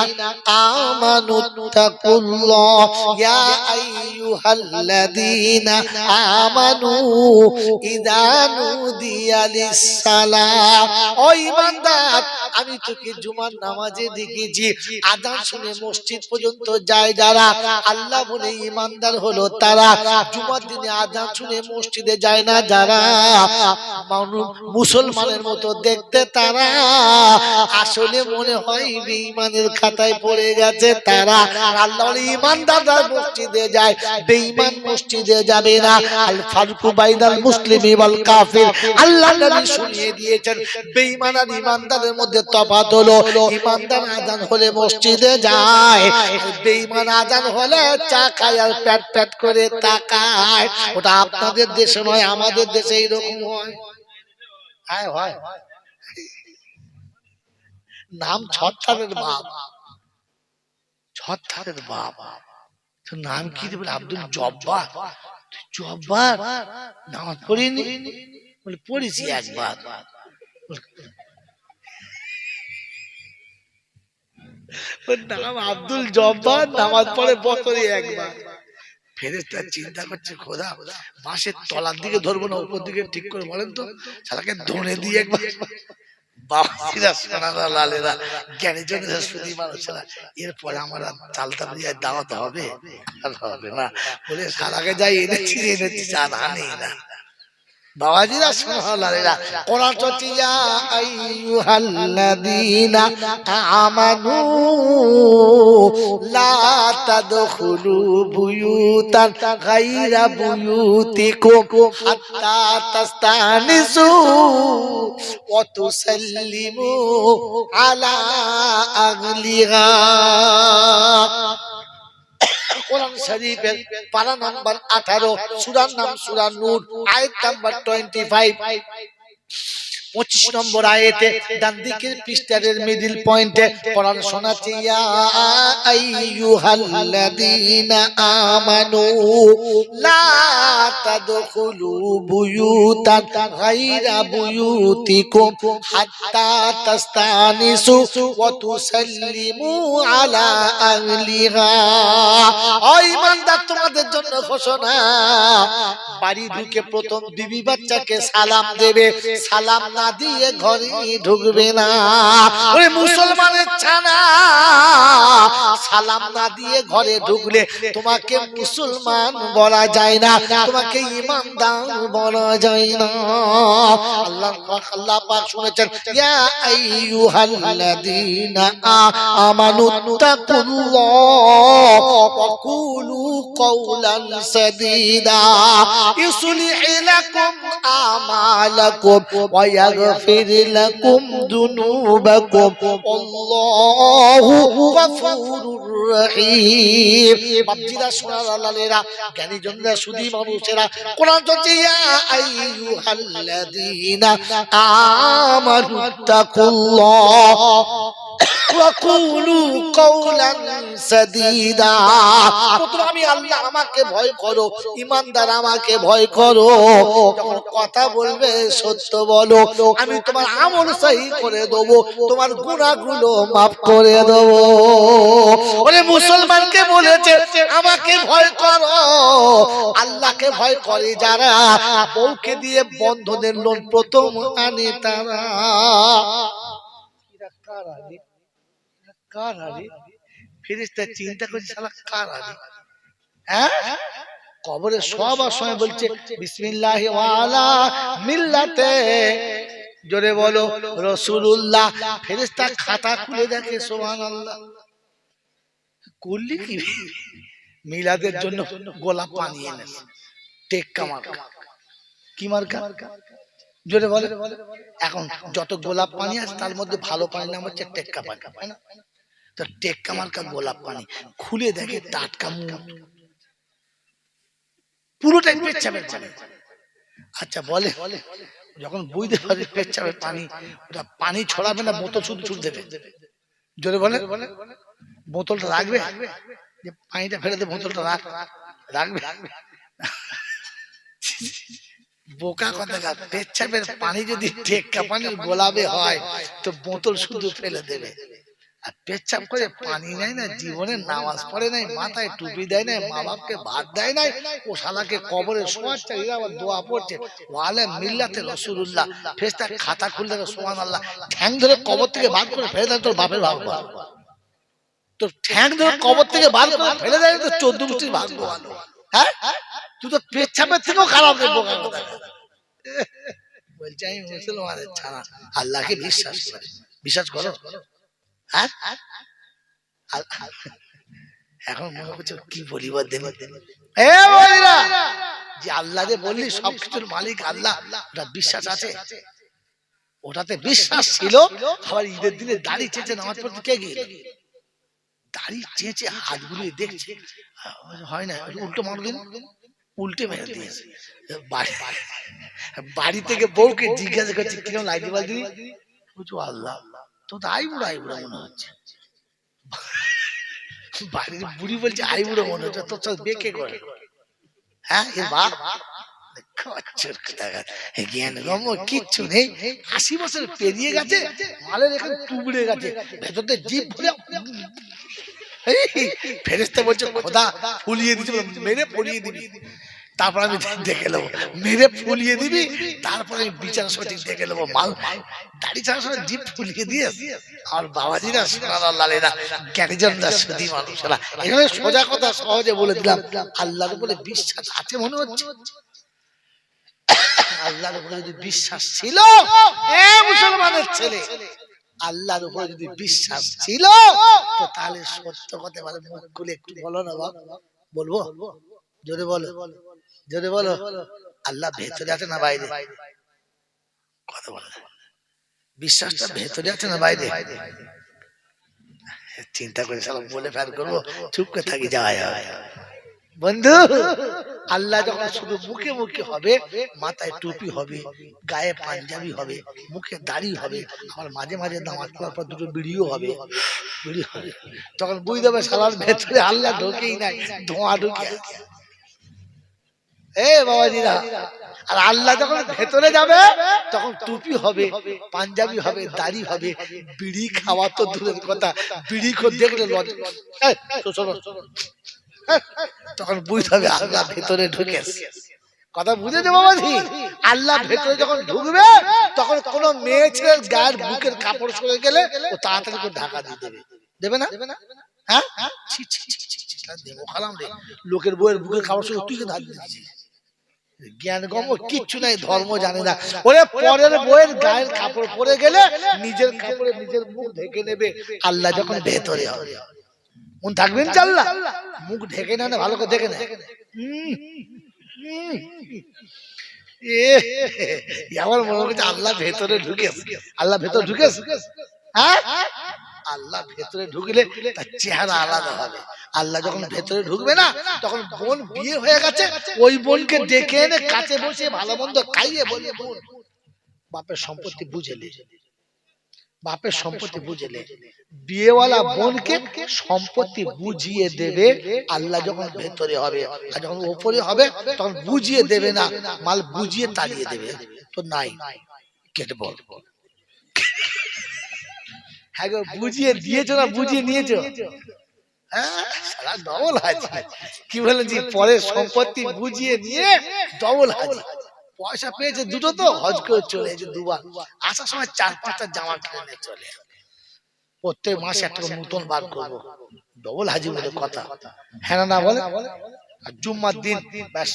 আমানু তাকুল্লাহ, ইয়া আইয়ুহাল্লাযীনা আমানু ইযা নুদিয়া লিস-সালাহ। ও ঈমানদার, আমি তোকে জুমার নামাজে ডেকেছি, আযান শুনে মসজিদ পর্যন্ত যায় যারা, আল্লাহ বলে ঈমানদার হলো তারা। জুমার দিনে আযান শুনে মসজিদে যায় না যারা, মুসলমানের মতো দেখতে তারা, আসলে মনে হয় বেঈমানের খাতায় পড়ে গেছে তারা। আল্লাহ বলে ঈমানদাররা মসজিদে যায়, বেঈমান মসজিদে যাবে না। আল ফারকু বাইনাল মুসলিমি ওয়াল কাফির, আল্লাহ নবী শুনিয়ে দিয়েছেন বেঈমান আর ঈমানদারের মধ্যে তফাৎ হলো। ঈমানদার আযান হলে মসজিদে যায়, বেঈমান আযান হলে চা খায় আর প্যাট প্যাট করে তাকায়। ওটা আপনাদের দেশে নয়, আমাদের দেশে এইরকম হয়। হ্যাঁ হয়, নাম ছত্তারের বাপ। ছত্রারের বাপ। তোর নাম কি? বলে আব্দুল জব্বার। জব্বার নামাজ পড়িনি? বলে পড়েছি একবার। ওর নাম আব্দুল জব্বার, নামাজ পড়ে বছরে একবার। ফেরেশতা চিন্তা করছে, খোদা বাঁশের তলার দিকে ধরবো না উপর দিকে ঠিক করে বলেন তো, শালাকে ধরে দিয়ে একবার। বাবাজিরা সোনারা লালেরা জ্ঞানী জনেরা শুধু মানুষেরা, এরপরে আমার চালতা দিয়ে দাওয়াত হবে? আর হবে না। বলে সারাকে যাই এনেছি আর আনেই না। বাবাজিরা সোনারা লালেরা কোরআন চলছে, ইয়া আইয়ুহাল্লাযীনা আমানু লা তাদখুলু বুয়ুতান গায়রা বুয়ুতিকুম হাত্তা তাস্তানিসু ওয়া তুসাল্লিমু আলা আহলিহা। কোরআন শরীফের পারা নাম্বার 18, সূরার নাম সূরা নূর, আয়াত নাম্বার 25, 25 নম্বর আয়াতে ডান দিকের পৃষ্ঠার মিডল পয়েন্টে কোরআন শোনাচ্ছে, ইয়া আইয়ুহাল্লাযীনা আমানু লা তাদখুলু বুয়ুতান গায়রা বুয়ুতিকুম হাত্তা তাস্তানিসু ওয়া তুসাল্লিমু আলা আহলিহা। ও ঈমানদার, তোমাদের জন্য ঘোষণা, বাড়ি ঢুকে প্রথম বিবি বাচ্চাকে সালাম দেবে, সালাম না দিয়ে ঘরে ঢুকবে না। ওই মুসলমানের ছানা, সালাম না দিয়ে ঘরে ঢুকলে তোমাকে মুসলমান বলা যায় না, তোমাকে ঈমানদার বলা যায় না। আল্লাহ পাক শুনেছেন, ইয়া আইয়ুহাল্লাযীনা আমানুত্তাকুল্লাহ ওয়া কুলু কওলান সাদীদা ইউসলিহ লাকুম আমালাকুম ওয়া ইয়াগফির লাকুম যুনুবাকুম আল্লাহু গফুরুর রহিম। বাপজিরা সোনার লালেরা জ্ঞানী জনরা সুধী মানুষেরা কোরআন চলছে, ইয়া আইয়ুহাল্লাযীনা আমানুত্তাকুল্লাহ ওয়া কুলু কওলান সাদীদা। আমি আল্লাহ, আমাকে ভয় করো, ঈমানদার আমাকে ভয় করো। যখন কথা বলবে সত্য বলো, আমি তোমার আমল সহি করে দেব, তোমার গুনাহগুলো maaf করে দেব। ওরে মুসলমানকে বলেছে আমাকে ভয় করো। আল্লাহকে ভয় করে যারা, বউকে দিয়ে বন্ধনের লোন প্রথম আনে তারা। কার আরে ফেরেশতা চিন্তা করছে, শালা কার আরে? হ্যাঁ, কবরে সবার সময় বলছে বিসমিল্লাহি ওয়া আলা মিল্লাতে, জোরে বলো রাসূলুল্লাহ। ফেরেশতা খাতা খুলে দেখে, সুবহানাল্লাহ। করলি কি? মিলাদের জন্য গোলাপ পানি এনেছে, টেক্কা মার্কা। কি মার্কা? জোরে বলে। এখন যত গোলাপ পানি আছে তার মধ্যে ভালো পানির নাম হচ্ছে টেক্কা মার্কা, তাই না? তো টেক্কা মার্কা গোলাপ পানি খুলে দেখে টাটকা মুখ, পুরোটাই পেচ্ছাপের পানি। আচ্ছা বলে, যখন বুঝতে পারে পেচ্ছাপের পানি, ওটা পানি ছড়াবে না, বোতল শুধু ছুট দেবে। জোরে বলে। বোতলটা রাখবে, যে পানিটা ফেলে দেবে, বোতলটা রাখবে। বোকা কথা, পেচ্ছাপের পানি যদি টেক্কা পানির গোলাপে হয় তো বোতল শুধু ফেলে দেবে। আর পেচ্ছাপ করে পানি নেয় না, জীবনে নামাজ পড়ে নাই, মাথায় টুপি দেয় নাই, মা বাপকে ভাত দেয় নাই, ও শালাকে কবরে শোয়াচ্ছে, এরা আবার দোয়া পড়ছে ওয়ালে মিল্লাতে রাসূলুল্লাহ। ফেরেশতা খাতা খুলে দেখে, সুবহানাল্লাহ, ঠ্যাং ধরে কবর থেকে বার করে ফেলে দেয় তোর বাপের ভাগ্য। তোর ঠ্যাং ধরে কবর থেকে বার করে ফেলে দেয় তো 14 গোষ্ঠীর ভাগ্য ভালো। হ্যাঁ, তুই তো পেচ্ছাপের থেকেও খারাপ রে বোকা কথা। বলছি আমি মুসলমানের ছাড়া, আল্লাহকে বিশ্বাস করে, বিশ্বাস করো? হ্যাঁ, এখন মনে করছে কি বলিবার দেন, যে আল্লাহ যে বললি সবকিছুর মালিক আল্লাহ, ওটা বিশ্বাস আছে? ওটাতে বিশ্বাস ছিল। আবার ঈদের দিনে দাড়ি চেঁচে নামাজ পড়তে কে গিয়ে দাড়ি চেঁচে হাত গুলিয়ে দেখছে, হয় না, উল্টো মার দিন, উল্টে মেরে দিয়েছে। বাড়ি থেকে বউকে জিজ্ঞাসা করছে কিরকম লাগছে, বলছি বুঝো আল্লাহ তো আইবুড়া মনে হচ্ছে। বাড়ির বুড়ি বলছে আই বুড়ো মনে হচ্ছে, তোর সাথে বেঁকে করে। হ্যাঁ এর বাপ জ্ঞান গম কিচ্ছু নেই, ৮০ বছর পেরিয়ে গেছে, মালের এখানে টুবড়ে গেছে, ভেতরতে জিভ ভরে ফেরেশতা বলছে খোদা ফুলিয়ে দিতে, মেরে ফুলিয়ে দিবি, তারপর আমি দেখে নেবো, মেরে ফুলিয়ে দিবি, তারপরে আমি বিচার সঠিক দেখে নেবো। মাল দাড়ি ছাড়া সময় জিভ ফুলিয়ে দিয়ে আর বাবাজিরা সোনালালেরা জ্ঞানীজনরা সুধী মানুষেরা, এখানে সোজা কথা সহজে বলে দিলাম, আল্লাহর উপরে বিশ্বাস আছে মনে হচ্ছে? আল্লাহর উপরে যদি বিশ্বাস ছিল, এ মুসলমানের ছেলে, আল্লাহর উপরে যদি বিশ্বাস ছিল তো তাহলে সত্য কথা বলে মুখ খুলে একটু বলো না বাবা, বলবো? জোরে বলো, জোরে বলো। আল্লাহ ভেতরে আছে না বাইরে? কথা বলে, বিশ্বাসটা ভেতরে আছে না বাইরে? চিন্তা করে সালাম বলে ফের করবো, চুপ করে থাকি, যাওয়া যাওয়া বন্ধু। আল্লাহ যখন শুধু মুখে মুখে হবে, মাথায় টুপি হবে, গায়ে পাঞ্জাবি হবে, মুখে দাড়ি হবে, আমার মাঝে মাঝে নামাজ পড়ার পর দুটো বিড়িও হবে, বিড়ি হবে, তখন বুঝতে হবে সালার ভেতরে আল্লাহ ঢোকেই নাই, ধোঁয়া ঢুকে আছে। এ বাবাজিরা, আর আল্লাহ যখন ভেতরে যাবে তখন টুপি হবে, পাঞ্জাবি হবে, দাড়ি হবে, বিড়ি খাওয়া তো দূরের কথা, বিড়ি দেখলে তখন বুঝতে হবে আল্লাহ ভেতরে ঢুকেছে। কথা বুঝেছে বাবাজি? আল্লাহ ভেতরে যখন ঢুকবে তখন কোন মেয়ে ছেলের গায়ের বুকের কাপড় সরে গেলে ও তাড়াতাড়ি করে ঢাকা দিয়ে দেবে, দেবে না? হ্যাঁ, লোকের বইয়ের বুকের কাপড় সরে তুই ঢাক দিচ্ছিস, জ্ঞান গম কিচ্ছু নাই, ধর্ম জানে না। ওরে পরের বইয়ের গায়ের কাপড় পরে গেলে নিজের কাপড়ে নিজের মুখ ঢেকে নেবে। আল্লাহ যখন ভেতরে হবে, মন থাকবেন চাল্লা, মুখ ঢেকে না, ভালো করে দেখে না। আমার মনে হচ্ছে আল্লাহ ভেতরে ঢুকেছে, আল্লাহ ভেতরে ঢুকেছে। হ্যাঁ, আল্লাহ ভেতরে ঢুকলে তার চেহারা আলাদা হবে। আল্লাহ যখন ভেতরে ঢুকবে না তখন বোন বিয়ে হয়ে গেছে, ওই বোনকে ডেকে এনে কাছে বসে ভালো মন্দ খাইয়ে বলে, বোন বাপের সম্পত্তি বুঝেলে, বাপের সম্পত্তি বুঝেলে, বিয়েওয়ালা বোনকে সম্পত্তি বুঝিয়ে দেবে। আল্লাহ যখন ভেতরে হবে, আর যখন উপরে হবে তখন বুঝিয়ে দেবে না, মাল বুঝিয়ে তাড়িয়ে দেবে। তো নাই কেটে বল, হ্যাঁ গো, বুঝিয়ে দিয়েছো না বুঝিয়ে নিয়েছো? ডবল হাজি, কি বলেন জি, পরের সম্পত্তি বুঝিয়ে নিয়ে ডবল হাজি। পয়সা পেয়েছে দুটো, তো হজ করে চলে এসেছে দুবার, আসার সময় ৪-৫টা জামা কিনে চলে, প্রত্যেক মাসে একটা নতুন বার করবো, ডবল হাজি বলে কথা। হ্যাঁ না বলে? আর জুম্মার দিন ব্যাস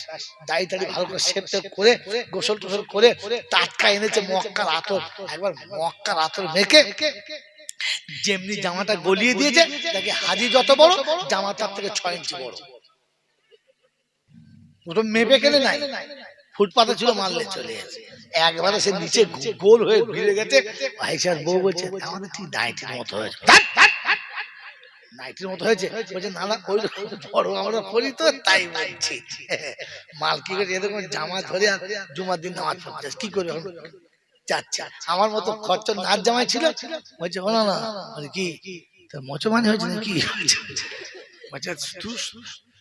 দাড়ি টাড়ি ভালো করে শেভ করে গোসল টোসল করে টাটকা এনেছে মক্কার আতর, একবার মক্কার আতর মেখে যেমনি জামাটা গলিয়ে দিয়েছে, দেখে হাজি যত বড় জামা তার থেকে ৬ ইঞ্চি বড়। ওটা মেপে কেনে নাই, ফুটপাতে ছিল, মারলে চলে গেছে, একবারে সে নিচে গোল হয়ে ঘুরে গেছে। ভাইসার বউ বলছে আমাদের ঠিক নাইটির মতো হয়েছে, নাইটির মতো হয়েছে, বলছে না না ওই বড় আমরা করি তো তাই বলছি। মাল কি করে এরকম জামা ধরে আর জুমার দিন নামাজ পড়তে কি করবে যাচ্ছে। আমার মতো খরচর নাচ জামাই ছিল, বলছে ও না না কি মচো মানে হয়েছে নাকি, বলছে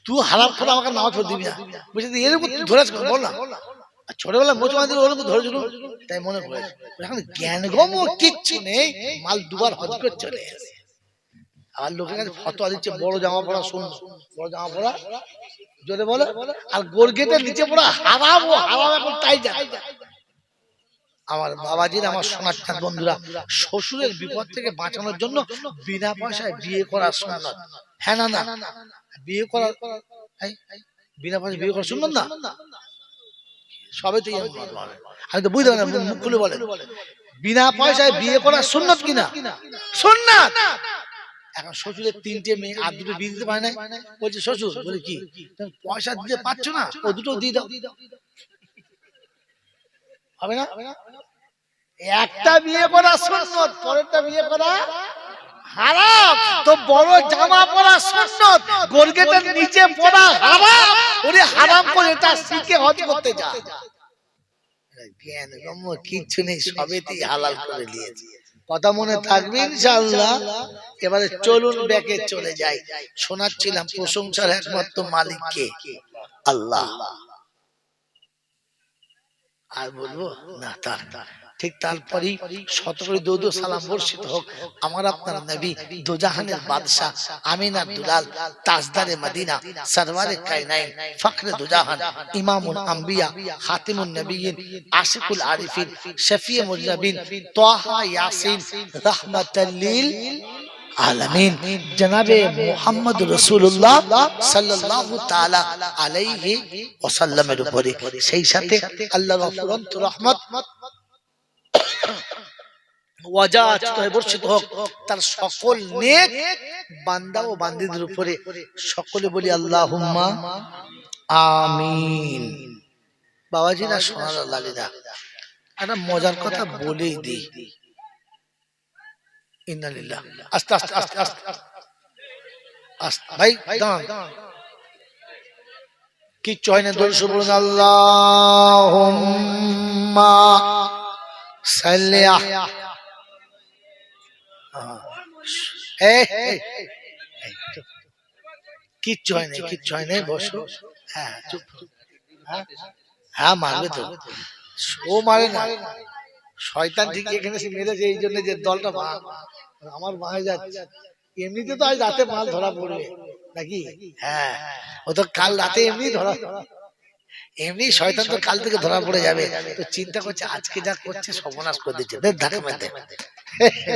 তুই হারাম করে আমাকে নামাজ পড়ে দিবি না, বলছে এরকম ধরে বল না, ছোটবেলা মোচ মানে দিলে ওরকম ধরেছিল, তাই মনে পড়েছে। এখন জ্ঞান গম কিচ্ছু নেই, মাল দুবার হজ করে চলে আসে। আর লোকের কাছে ফতোয়া দিচ্ছে বড় জামা পড়া শুন, বড় জামা পড়া যদি বলে, আর গোরগেটের নিচে পড়া হারাম, ও হারাম এখন তাই যায়। আমার বাবাজির, আমার সোনার বন্ধুরা, শ্বশুরের বিপদ থেকে বাঁচানোর জন্য বিনা পয়সায় বিয়ে করা সুন্নাত। হ্যাঁ না না, বিয়ে করা বিনা পয়সায় বিয়ে করা সুন্নাত না, সবে তো আমি তো বুঝতে পারি না, মুখ খুলে বলে বিনা পয়সায় বিয়ে করা সুন্নাত কিনা? সুন্নাত। এখন শ্বশুরের ৩টে মেয়ে, আর দুটো বিয়ে দিতে পারে না, বলছে শ্বশুর, বলে কি পয়সা দিতে পারছো না, ও দুটো দিয়ে দাও, হবে না? একটা বিয়ে করা সুন্নাত, পরেরটা বিয়ে করা হারাম। তো বড় জামা পরা সুন্নাত, গোরগেটের নিচে পড়া হারাম, ওরে হারাম করে এটা শিখে হজ করতে যায়। জ্ঞান গম্য কিচ্ছু নেই, সবেতেই হালাল করে নিয়েছে। কথা মনে থাকবে ইনশাআল্লাহ। এবারে চলুন ব্যাকে চলে যাই। শোনাচ্ছিলাম প্রশংসার একমাত্র মালিক কে? আল্লাহ। আর বলবো না? তার ঠিক তারপরেই শত করে দরুদ ও সালাম বর্ষিত হোক আমার আপনার নবী দোজাহানের বাদশাহ আমিনার দুলাল তাজদারে মদিনা সরওয়ারে কায়নাইন ফখরে দোজাহান ইমামুল আম্বিয়া খাতিমুন নবিয়্যিন আশিকুল আরিফিন শফিয়ে মুজনবিন তাহা ইয়াসিন রাহমাতাল লিল আলামিন জনাবে মুহাম্মদ রাসূলুল্লাহ সাল্লাল্লাহু তাআলা আলাইহি ওয়াসাল্লামের উপরে, সেই সাথে আল্লাহর অফুরন্ত রহমত ওয়াজাত বর্ষিত হোক তার সকল নেক বান্দা ও বান্দীদের উপরে। সকলে বলি আল্লাহুম্মা আমিন। বাবাজিরা, সোনার লালিদা, একটা মজার কথা বলেই দিই। ইন্নালিল্লাহ। আস্তে আস্তে আস্তে আস্তে আস্তে ভাই দাঁড়ান, কিচ্ছু হয় না। দরুদ বলুন আল্লাহুম্মা সাল্লি কিচ্ছু হয় না, কিচ্ছু হয় না, বসো। হ্যাঁ চুপ। হ্যাঁ মারবে তো, ও মারে না, শয়তান ঠিক এখানে সে মেরেছে এই জন্য যে দলটা আমার মায়ে যাচ্ছে। এমনিতে তো আজ রাতে মাল ধরা পড়বে নাকি? হ্যাঁ, ও তো কাল রাতে এমনি ধরা, এমনি শয়তান তো কাল থেকে ধরা পড়ে যাবে। তো চিন্তা করছে আজকে যা করছে সর্বনাশ করে দিচ্ছে। ধাক্কা মারতে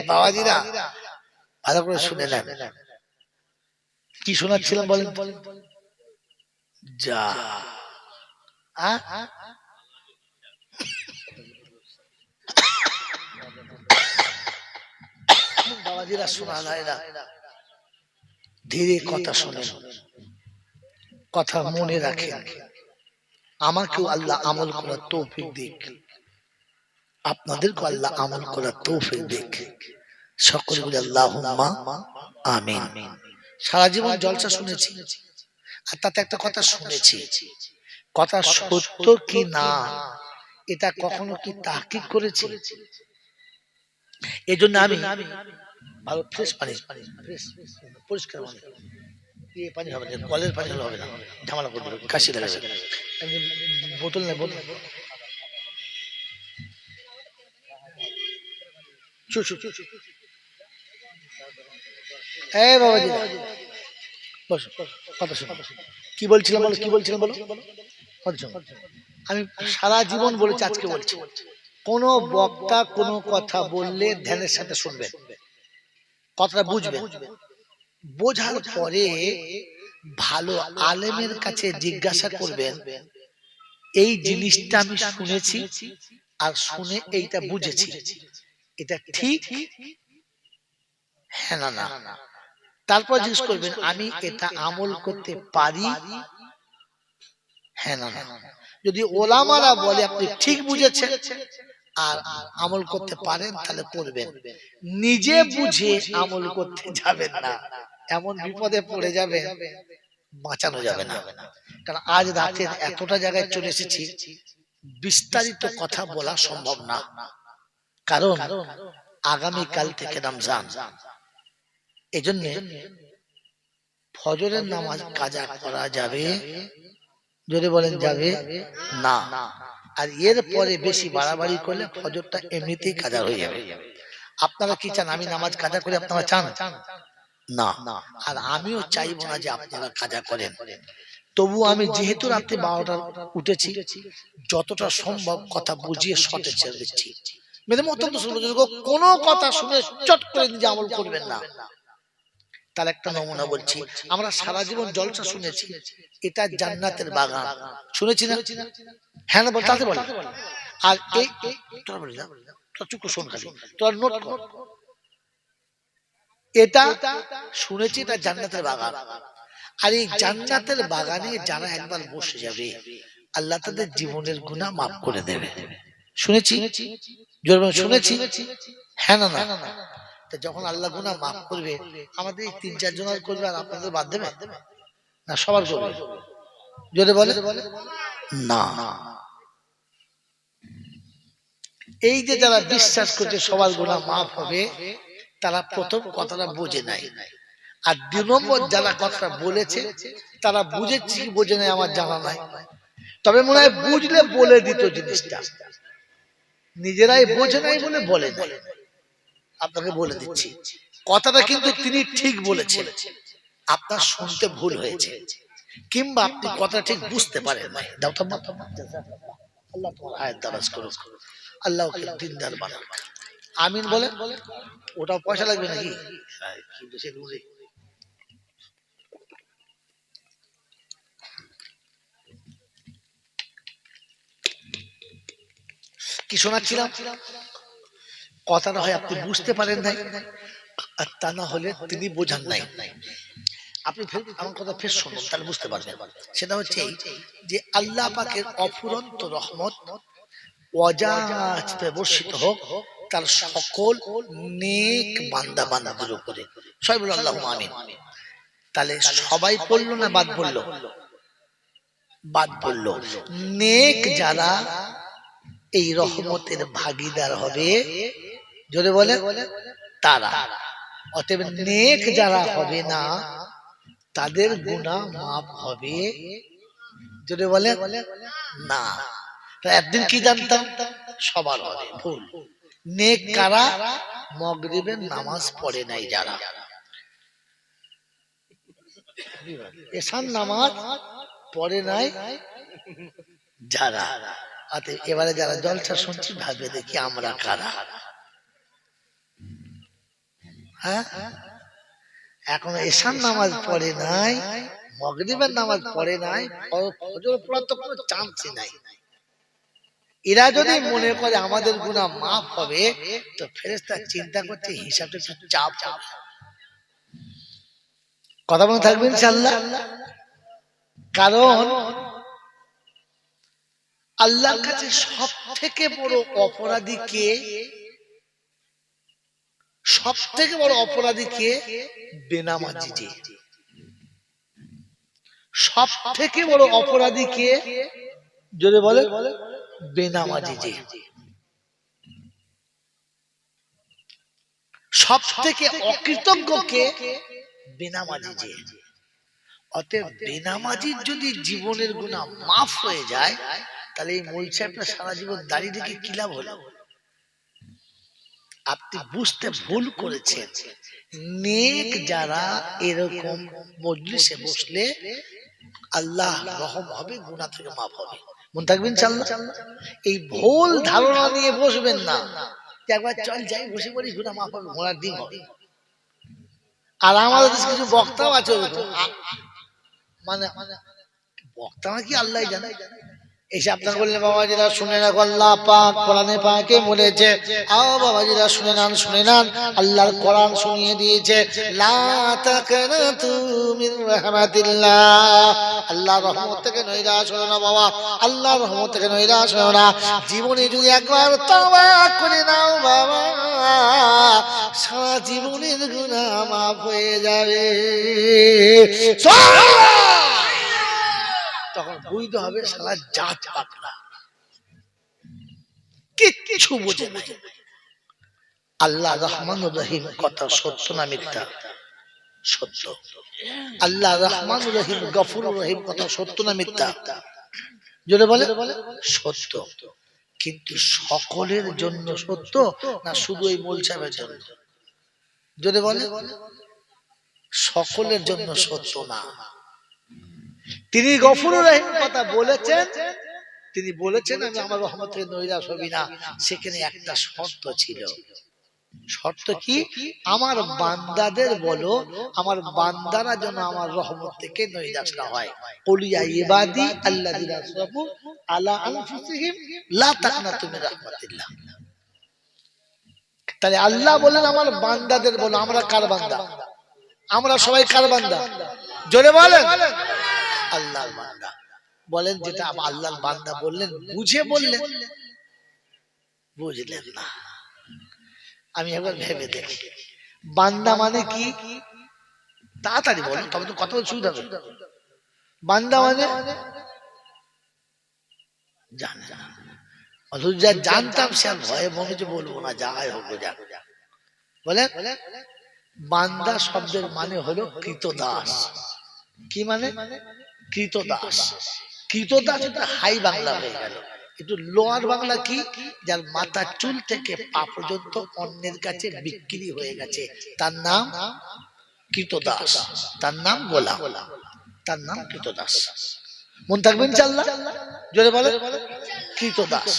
বাবাজিরা ভালো করে শুনে নেন। কি শোনাচ্ছিলাম বলেন? যা বাবাজিরা, শোনা না, ধীরে কথা শোনেন, কথা মনে রাখেন। আমাকেও আল্লাহ আমল করার তৌফিক দিক, আপনাদেরকে আল্লাহ আমল করার তৌফিক দিক। সকলে বলে আল্লাহুম্মা আমিন। সারা জীবন জলসা শুনেছি, আর তাতে একটা কথা শুনেছি, কথা সত্য কি না এটা কখনো কি তাহকিক করেছি? এই জন্য আমি ভালো ফ্রেশ পানি, পরিষ্কার পানি, পানি হবে না, কলের পানি হলে হবে না, ঝামেলা করবে, কাশি লাগবে। বোতল নেই, বোতল কি বলছিলাম বলো, কি বলছিলাম বলো। আমি সারা জীবন বলেছি, আজকে বলছি, কোন বক্তা কোন কথা বললে ধ্যানের সাথে শুনবেন, কথাটা বুঝবেন, বোঝার পরে ভালো আলেমের কাছে জিজ্ঞাসা করবেন, এই জিনিসটা আমি শুনেছি আর শুনে এইটা বুঝেছি, এটা ঠিক হ্যাঁ না না। তারপর জিজ্ঞেস করবেন আমি এটা আমল করতে পারি হ্যাঁ না না। যদি ওলামারা বলে আপনি ঠিক বুঝেছেন আর আমল করতে পারেন তাহলে করবেন, নিজে বুঝে আমল করতে যাবেন না, এমন বিপদে পড়ে যাবে বাঁচানো যাবে না। কারণ আজ রাতের এতটা জায়গায় চলে এসেছি, বিস্তারিত কথা বলা সম্ভব না, কারণ আগামীকাল থেকে রমজান। এজন্য ফজরের নামাজ কাজা করা যাবে, যদি বলেন যাবে না, আর এর পরে বেশি বাড়াবাড়ি করলে ফজরটা এমনিতেই কাজা হয়ে যাবে। আপনারা কি চান আমি নামাজ কাজা করে? আপনারা চান না, আর আমিও চাইবো না যে আপনারা কাজা করেন। তবু আমি যেহেতু রাত্রে 12টা উঠেছি, যতটা সম্ভব কথা বুঝিয়ে সতে ছেড়ে দিচ্ছি। মেয়েদের অত্যন্ত কোন কথা শুনে চট করে নিজে আমল করবেন না। তার একটা নমুনা বলছি, আমরা সারা জীবন জলসা শুনেছি, এটা জান্নাতের বাগান, শুনেছি না? হ্যাঁ না বল, তাতে বল। আর এই তোরা বলি না, তোরা চুপ করে শোন, খালি তোরা নোট কর, এটা শুনেছি এটা জান্নাতের বাগান। আর এই জান্নাতের বাগানে যারা একবার বসে যাবে আল্লাহ তাদের জীবনের গুনাহ মাফ করে দেবে। শুনেছি, শুনেছি হ্যাঁ না না। যখন আল্লাহ গুনাহ মাফ করবে, আমাদের এই 3-4 জনের করবে আর আপনাদের বাদ দেবে না? সবার করবে, যদি বলে না। এই যে যারা বিশ্বাস করছে সবার গুনাহ মাফ হবে, তারা প্রথম কথাটা বোঝে নাই। আর ২ নম্বর যারা কথাটা বলেছে তারা বুঝেছে কি বোঝে নাই আমার জানা নাই, তবে মনে হয় বুঝলে বলে দিত জিনিসটা, নিজেরাই বোঝে নাই বলে বলে নাই। আপনাকে বলে দিচ্ছি কথাটা কিন্তু তিনি ঠিক বলেছেন, আপনার শুনতে ভুল হয়েছে, কিংবা আপনি কথা ঠিক বুঝতে পারেন নাই। দাও তো আল্লাহ তোমার হায়াত দারাজ করুক, আল্লাহ ওকে দিনদার বানাক, আমিন বলে। ওটাও পয়সা লাগবে নাকি? কি শোনাচ্ছিলাম? কথাটা হয় আপনি বুঝতে পারেন নাই, আর তা না হলে তিনি বোঝান নাই। আপনি আমার কথা ফের শুনুন, তাহলে বুঝতে পারবেন। সেটা হচ্ছে যে আল্লাহ পাকের অফুরন্ত রহমত অযাচিত বর্ষিত হোক তার সকল নেক বান্দা বান্দাদের উপরে। সবাই বলল আল্লাহুম্মা আমিন। তাহলে সবাই পড়লো না বাদ পড়লো? বাদ পড়লো। নেক যারা এই রহমতের ভাগীদার হবে, জোরে বলে তারা। অতএব নেক যারা হবে না তাদের গুনাহ মাফ হবে, জোরে বলে না। তো একদিন কি জানতাম সবার হবে, ভুল। নেক কারা? মাগরিবের নামাজ পড়ে নাই যারা, এশার নামাজ পড়ে নাই যারা। অতএব এবারে যারা জলসা শুনছি ভাবে দেখি আমরা কারা। হ্যাঁ, এখন এশার নামাজ পড়ে নাই, মাগরিবের নামাজ পড়ে নাই, ফজর পড়ার তো কোনো চান্সই নাই। এরা যদি মনে করে আমাদের গুনাহ মাফ হবে, তো ফেরেশতা চিন্তা করছে হিসাবটা একটু চাপ হবে। কথা বলে থাকবেন ইনশাআল্লাহ। কারণ আল্লাহর কাছে সব থেকে বড় অপরাধী কে? সব থেকে বড় অপরাধী কে? বেনামাজি। যে সব থেকে বড় অপরাধী কে? যদি বলে বেনামাজি। যে সব থেকে অকৃতজ্ঞ কে? বেনামাজি। যে অতএব বেনামাজির যদি জীবনের গুনাহ মাফ হয়ে যায়, তাহলে এই মূল সাহেবটা সারা জীবন দাঁড়িয়ে রেখে কি লাভ হলো? আপনি বুঝতে ভুল করেছেন। নেক যারা এরকম মজলিসে বসলে আল্লাহ রহম হবে, গুনাহ থেকে মাফ হবে। মনে থাকবেন ইনশাআল্লাহ। এই ভুল ধারণা নিয়ে বসবেন না যে একবার চল যাই বসে পড়ি, গুনাহ মাফ হবে, ঘোড়ার ডিম হবে। আর আমাদের দেশে কিছু বক্তাও আছে, মানে বক্তা কি আল্লাহ জানে, এসে আপনার বললেন বাবাজিরা শুনে রাখো, আল্লাহ পাক কোরআনে পাকে বলেছে, আও বাবাজিরা শুনে নেন, আল্লাহর কোরআন শুনিয়ে দিয়েছে, লা তাকনাতু মিন রাহমাতিল্লাহ, আল্লাহর রহমত থেকে নৈরাশ হও না বাবা, আল্লাহর রহমত থেকে নৈরাশ হও না। জীবনে যদি একবার তওবা করে নাও বাবা, সারা জীবনের গুনাহ মাফ হয়ে যাবে। তখন বুঝতে হবে শালা জাত পাগলা, কিচ্ছু বোঝে না। আল্লাহ রহমানুর রহিম কথা সত্য না মিথ্যা? সত্য। আল্লাহ রহমানুর রহিম গফুরুর রহিম কথা সত্য না মিথ্যা? জোরে বলে সত্য। কিন্তু সকলের জন্য সত্য না শুধু এই মূল সাহেবের জন্য? জোরে বলে সকলের জন্য সত্য না। তিনি গফুরুর রহিম কথা বলেছেন, তিনি বলেছেন আমি আমার রহমত থেকে নৈরাশ হবি না। সেখানে একটা শর্ত ছিল। শর্ত কি? আমার বান্দাদের বলো, আমার বান্দারা যেন আমার রহমত থেকে নৈরাশ না হয়। কুলিয়া ইবাদি আল্লাযিনা আসরাফু আলা আনফুসিহিম লা তাকনাতু মিন রাহমাতিল্লাহ। তাহলে আল্লাহ বলেন আমার বান্দাদের বলো। আমরা কার বান্দা? আমরা সবাই কার বান্দা? জোরে বলেন আল্লাহর বান্দা। বলেন যেটা আল্লাহর বান্দা বললেন বুঝে বললেন, বুঝলেন না। আমি একবার ভেবে দেখি বান্দা মানে কি? তাড়াতাড়ি বলেন, তবে তো কথা বলতে সুবিধা হবে। বান্দা মানে জানে না। অথচ যা জানতাম সে আর ভয়ে মনে হচ্ছে বলবো না, যাই হোক যা। বলে বান্দা শব্দের মানে হলো কৃতদাস। কি মানে? কৃতদাস। কৃতদাস এটা হাই বাংলা হয়ে গেল। একটু লোয়ার বাংলা কি? যার মাথা চুল থেকে পা পর্যন্ত অন্যের কাছে বিক্রি হয়ে গেছে, তার নাম কৃতদাস, তার নাম গোলাম, তার নাম কৃতদাস। মন থাকবে ইনশাআল্লাহ? জোরে বলে কৃতদাস।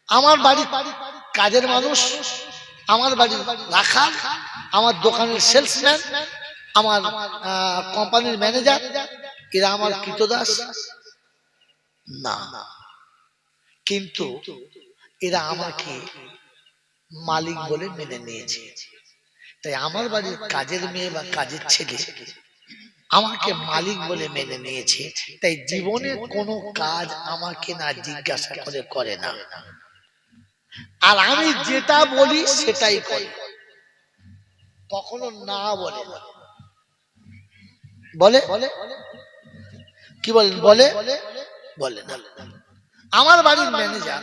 আমার বাড়ি কাজের মানুষ, আমার বাড়ির রাখাল, আমার দোকানের সেলসম্যান, আমার কোম্পানির ম্যানেজার, এরা আমার কৃতদাস না, কিন্তু এরা আমাকে মালিক বলে মেনে নিয়েছে। তাই আমার বাড়ির কাজের মেয়ে বা কাজের ছেলে আমাকে মালিক বলে মেনে নিয়েছে, তাই জীবনে কোনো কাজ আমাকে না জিজ্ঞাসা করে করে না, আর আমি যেটা বলি সেটাই করে, কখনো না বলে না। বলে কি বলেন? বলে বলে না। আমার বাড়ির ম্যানেজার,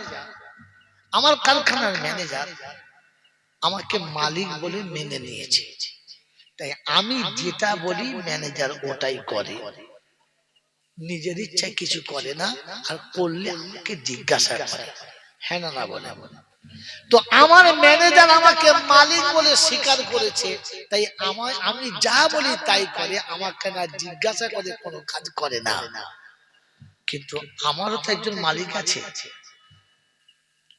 আমার কারখানার ম্যানেজার আমাকে মালিক বলে মেনে নিয়েছে, তাই আমি যেটা বলি ম্যানেজার ওটাই করে, নিজের ইচ্ছায় কিছু করে না, আর করলে আমাকে জিজ্ঞাসা করে, হ্যাঁ না না বলে। তো আমার ম্যানেজার আমাকে মালিক বলে স্বীকার করেছে, তাই আমি যা বলি তাই করে, আমাকে না জিজ্ঞাসা করে কোনো কাজ করে না। কিন্তু আমারও তো একজন মালিক আছে,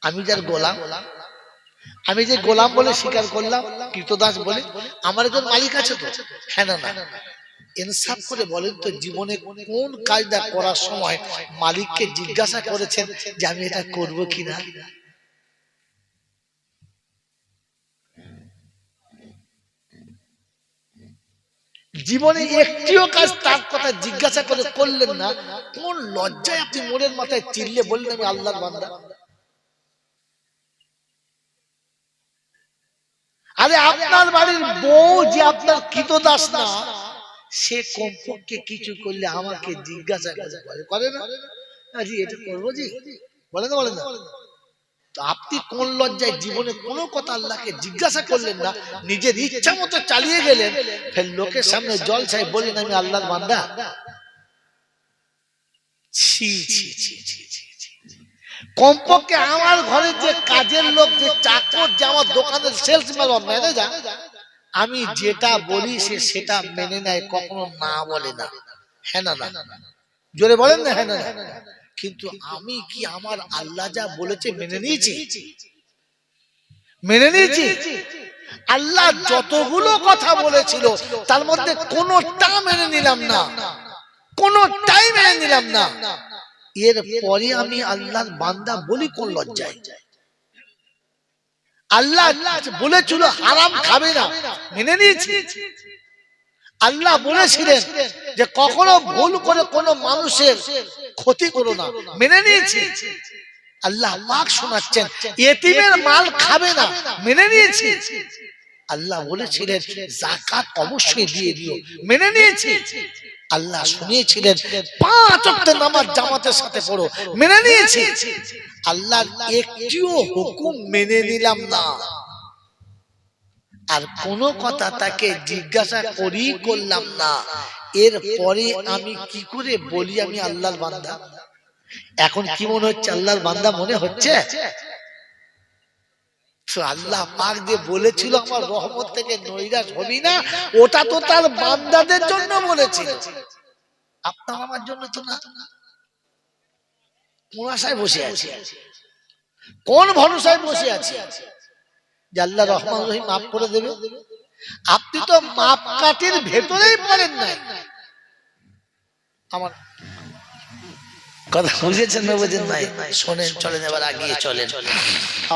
আমি যার গোলাম, আমি যে গোলাম বলে স্বীকার করলাম, কৃতদাস বলে, আমার একজন মালিক আছে তো, হ্যাঁ না না? ইনসাফ করে বলেন তো, জীবনে কোন কাজটা করার সময় মালিককে জিজ্ঞাসা করেছেন যে আমি এটা করব কিনা? জীবনে একটিও কাজ তার কথা জিজ্ঞাসা করে করলেন না, কোন লজ্জায় আপনি মনের মাথায় চিল্লে বললেন আমি আল্লাহর বান্দা? আরে আপনার বাড়ির বউ যে আপনার কৃতদাস না, সে কমপক্ষে কিছু করলে আমাকে জিজ্ঞাসা করে না, জি এটা করবো জি, বলে না বলে না? তো আপনি কোন লজ্জায় জীবনে কোনো কথা আল্লাহকে জিজ্ঞাসা করলেন না, নিজের ইচ্ছা মতো চালিয়ে গেলেন, ফের লোকের সামনে জল চাই বললেন আমি আল্লাহর বান্দা? ছি ছি ছি ছি ছি। কমপক্ষে আমার ঘরে যে কাজের লোক, যে চাকর, যে আমার দোকানের সেলসম্যান বা ম্যানেজার, আমি যেটা বলি সে সেটা মেনে নেয়, কখনো না বলে না, হ্যাঁ না না? জোরে বলেন না হ্যাঁ না না? কিন্তু আমি কি আমার আল্লাহ যা বলেছে মেনে নিয়েছি? মেনে নিয়েছি। আল্লাহ যতগুলো কথা বলেছিল তার মধ্যে কোনটা মেনে নিলাম না, কোনটাই মেনে নিলাম না। এর পরে আমি আল্লাহর বান্দা বলি কোন লজ্জায়? আল্লাহ বলেছিল হারাম খাবে না, মেনে নিয়েছি। আল্লাহ বলেছিলেন যে কখনো ভুল করে কোনো মানুষের ক্ষতি করো না, মেনে নিয়েছি। আল্লাহ পাক শোনাচ্ছেন ইয়েতিমের মাল খাবে না, মেনে নিয়েছি। আল্লাহ বলেছিলেন যাকাত অবশ্যই দিয়ে দিও, মেনে নিয়েছি। আল্লাহ শুনিয়েছিলেন 5 ওয়াক্ত নামাজ জামাতের সাথে পড়ো, মেনে নিয়েছি। আল্লাহর একটিও হুকুম মেনে নিলাম না, আর কোন কথা তাকে জিজ্ঞাসা করি করলাম না। এর পরে আমি কি করে বলি আমি আল্লাহর বান্দা? এখন কি মনে হচ্ছে? আল্লাহর বান্দা মনে হচ্ছে? আল্লাহ পাক যে বলেছিল আমার রহমত থেকে নৈরাশ হবি না, ওটা তো তার বান্দাদের জন্য বলেছিল, আপনার আমার জন্য তো না। কোন আশায় বসে আছি? কোন ভরসায় বসে আছি যে আল্লাহ রহমান রহিম মাফ করে দেবে? আপনি তো মাপকাঠির ভেতরেই পড়েন নাই। আমার কথা বুঝেছেন না বুঝেন নাই? শোনেন, চলেন এবার আগিয়ে চলেন।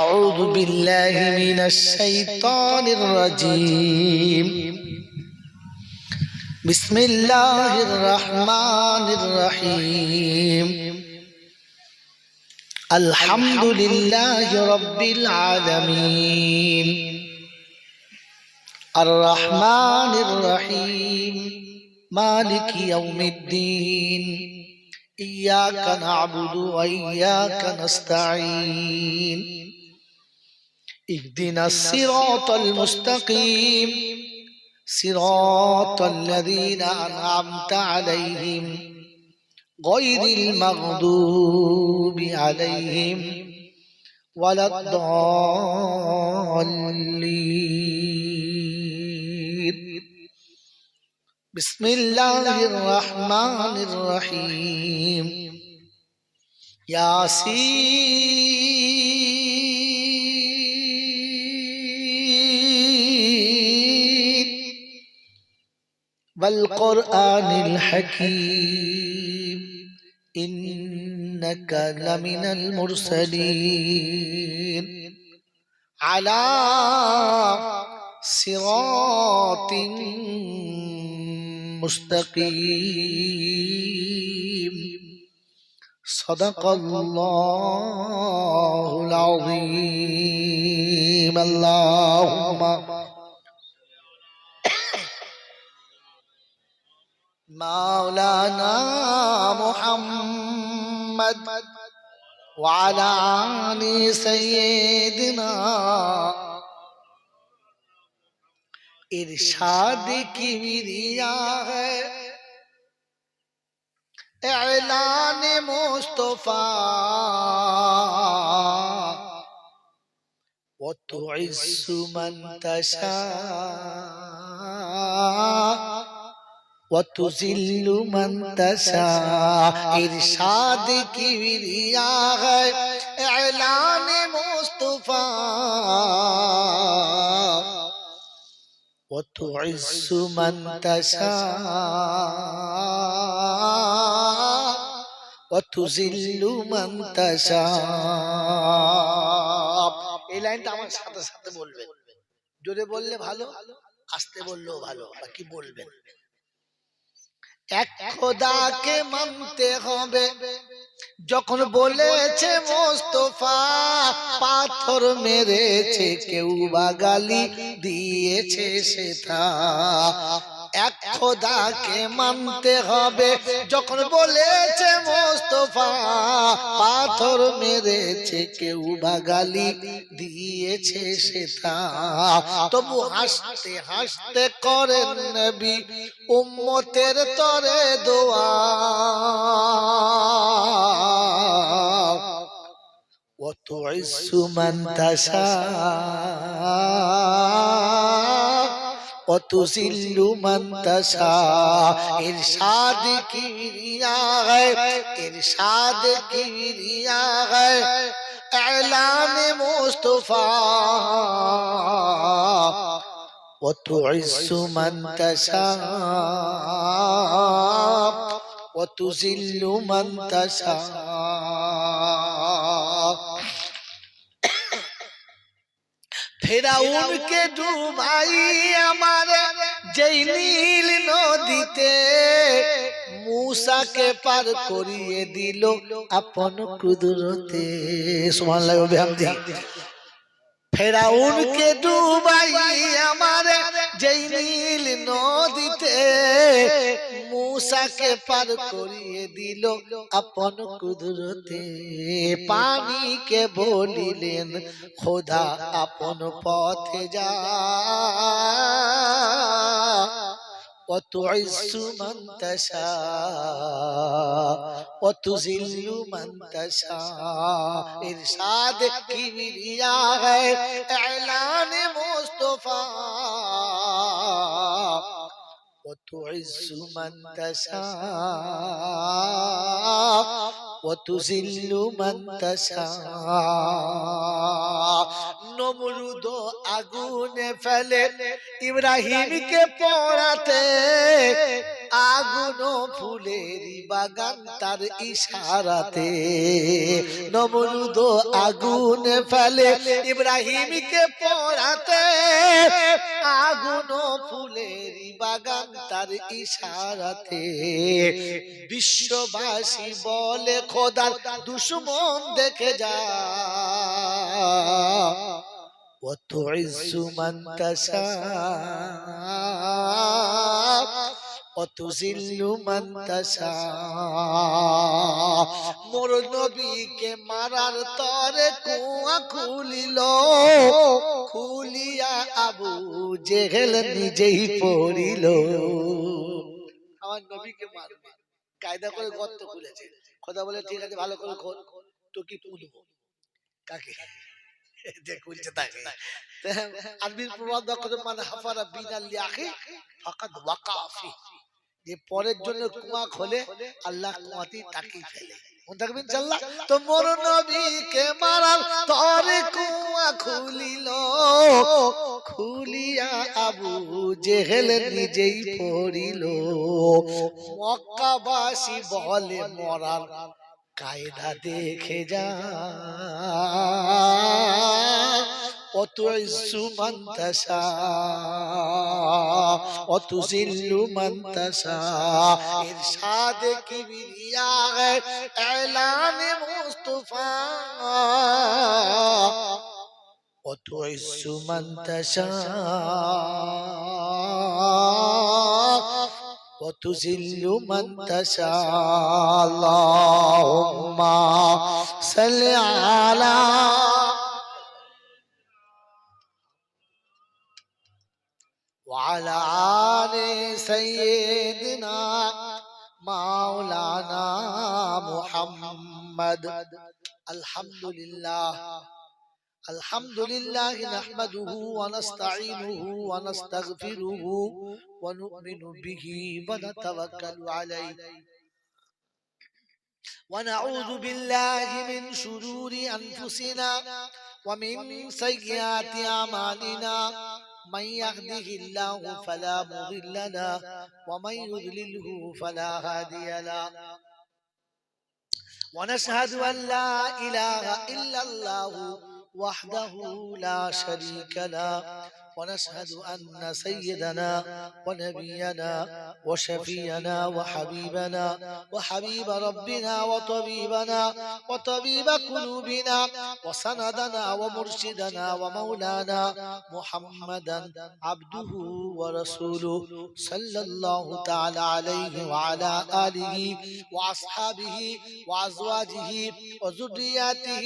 আউযু বিল্লাহি মিনাশ শাইতানির রাজীম। বিসমিল্লাহির রহমানির রহিম। আলহামদুলিল্লাহি রাব্বিল আলামিন। আর রহমানির রহিম। মালিকি ইয়াউমিদ্দিন। ইয়্যাকা না'বুদু ওয়া ইয়্যাকা নাস্তাঈন ইহদিনাস সিরাতাল মুস্তাকিম সিরাতাল লাযীনা আন'আমতা আলাইহিম গায়রিল মাগদুবি আলাইহিম ওয়ালাদ-দাল্লিন বিসমিল্লাহির রহমানির রহিম ইয়াসিন ওয়াল কুরআনিল হাকীম ইন্নাকা লামিনাল মুরসালিন আলা সিরাতিন মুস্তাকিম সাদাকাল্লাহুল আযীম আল্লাহুম্মা মাওলানা মুহাম্মদ ওয়া আলা আলি সাইয়্যিদিনা इरशाद किबरिया है ऐलान मुस्तफा व तुइस्सु मन तशा व तुज़िल्लु मन तशा इरशाद किबरिया है ऐलान मुस्तफा وتعز من تشاء وتذل من تشاء এই লাইনটা আমার সাথে সাথে বলবেন জোরে বললে ভালো আস্তে বললেও ভালো বাকি বলবেন এক খোদাকে মানতে হবে যখন বলেছে মুস্তাফা পাথর মেরেছে কেউ বা গালি দিয়েছে সেটা এক খোদাকে মানতে হবে যখন বলেছে মুস্তাফা পাথর মেরেছে কেউ বা গালি দিয়েছে সেটা তবু হাসতে হাসতে করেন নবী উম্মতের তরে দোয়া وتعز من تشاء وتذل من تشاء ارشاد किया है ارشاد किया है اعلان मुस्तफा وتعز من تشاء وتذل من تشاء ফেরাউনকে ডুবাই আমার যেই নীল নদীতে মূসাকে পার করিয়ে দিল আপন কুদরতে সুবহানাল্লাহ ওয়া বিহামদিহি ফেরাউনকে ডুবাই আমার যেই নীল নদীতে মূসাকে পার করিয়ে দিল আপন কুদরতে পানিকে বলিলেন খোদা আপন পথে যা وتعز من تشاء وتذل من تشاء ارشاد किबरिया है اعلان मुस्तफा وتعز من تشاء وتذل من تشاء নমরুদ আগুনে ফেলে ইব্রাহিমকে পোড়াতে আগুন ফুলের বাগান তার ইশারাতে নমরুদ আগুন ফেলে ইব্রাহিমকে পোড়াতে আগুন ফুলের বাগান তার ইশারাতে বিশ্ববাসী বলে খোদার দুশমন দেখে যা وتعز من تشاء অতুজিল্লু মান তাশা। মোর নবীকে মারার তরে কুয়া খুলিল, খুলিয়া আবু জেহেল নিজেই পড়িল। আমার নবীকে মারবে, কায়দা করে গর্ত খুলেছে। খোদা বলে ঠিক আছে ভালো করে খোল, তো কি পুঁতবো কাকে, যে খুলছে তাকে। আরবির প্রবাদ বাক্য মানে হাফারা বিনাল লিআখি ফাকাদ ওয়াকা ফি, যে পরের জন্য কুয়া খোলে আল্লাহ কুয়াতেই তাকিয়ে ফেলে। মনে থাকবে ইনশাআল্লাহ। তো মোর নবীকে মারার তরে কুয়া খুলিল, খুলিয়া আবু জেহেল নিজেই পড়িল। মক্কাবাসী বলে মরার কায়দা দেখে যা, অতুইজ্জু মান তাশা অতুজিল্লু মান তাশা। ইরশাদ কিবরিয়া है ऐलान मुस्तफा, অতুইজ্জু মান তাশা وتذل من تشاء. اللهم صل على وعلى آل سيدنا مولانا محمد. الحمد لله، الحمد لله نحمده ونستعينه ونستغفره ونؤمن به ونتوكل عليه، ونعوذ بالله من شرور أنفسنا ومن سيئات أعمالنا. من يهده الله فلا مضل له ومن يضلله فلا هادي له. ونشهد أن لا إله إلا الله وحده لا شريك له، ونشهد أن سيدنا ونبينا وشفينا وحبيبنا وحبيب ربنا وطبيبنا وطبيب قلوبنا وسندنا ومرشدنا ومولانا محمدا عبده ورسوله صلى الله تعالى عليه وعلى آله وأصحابه وأزواجه وذرياته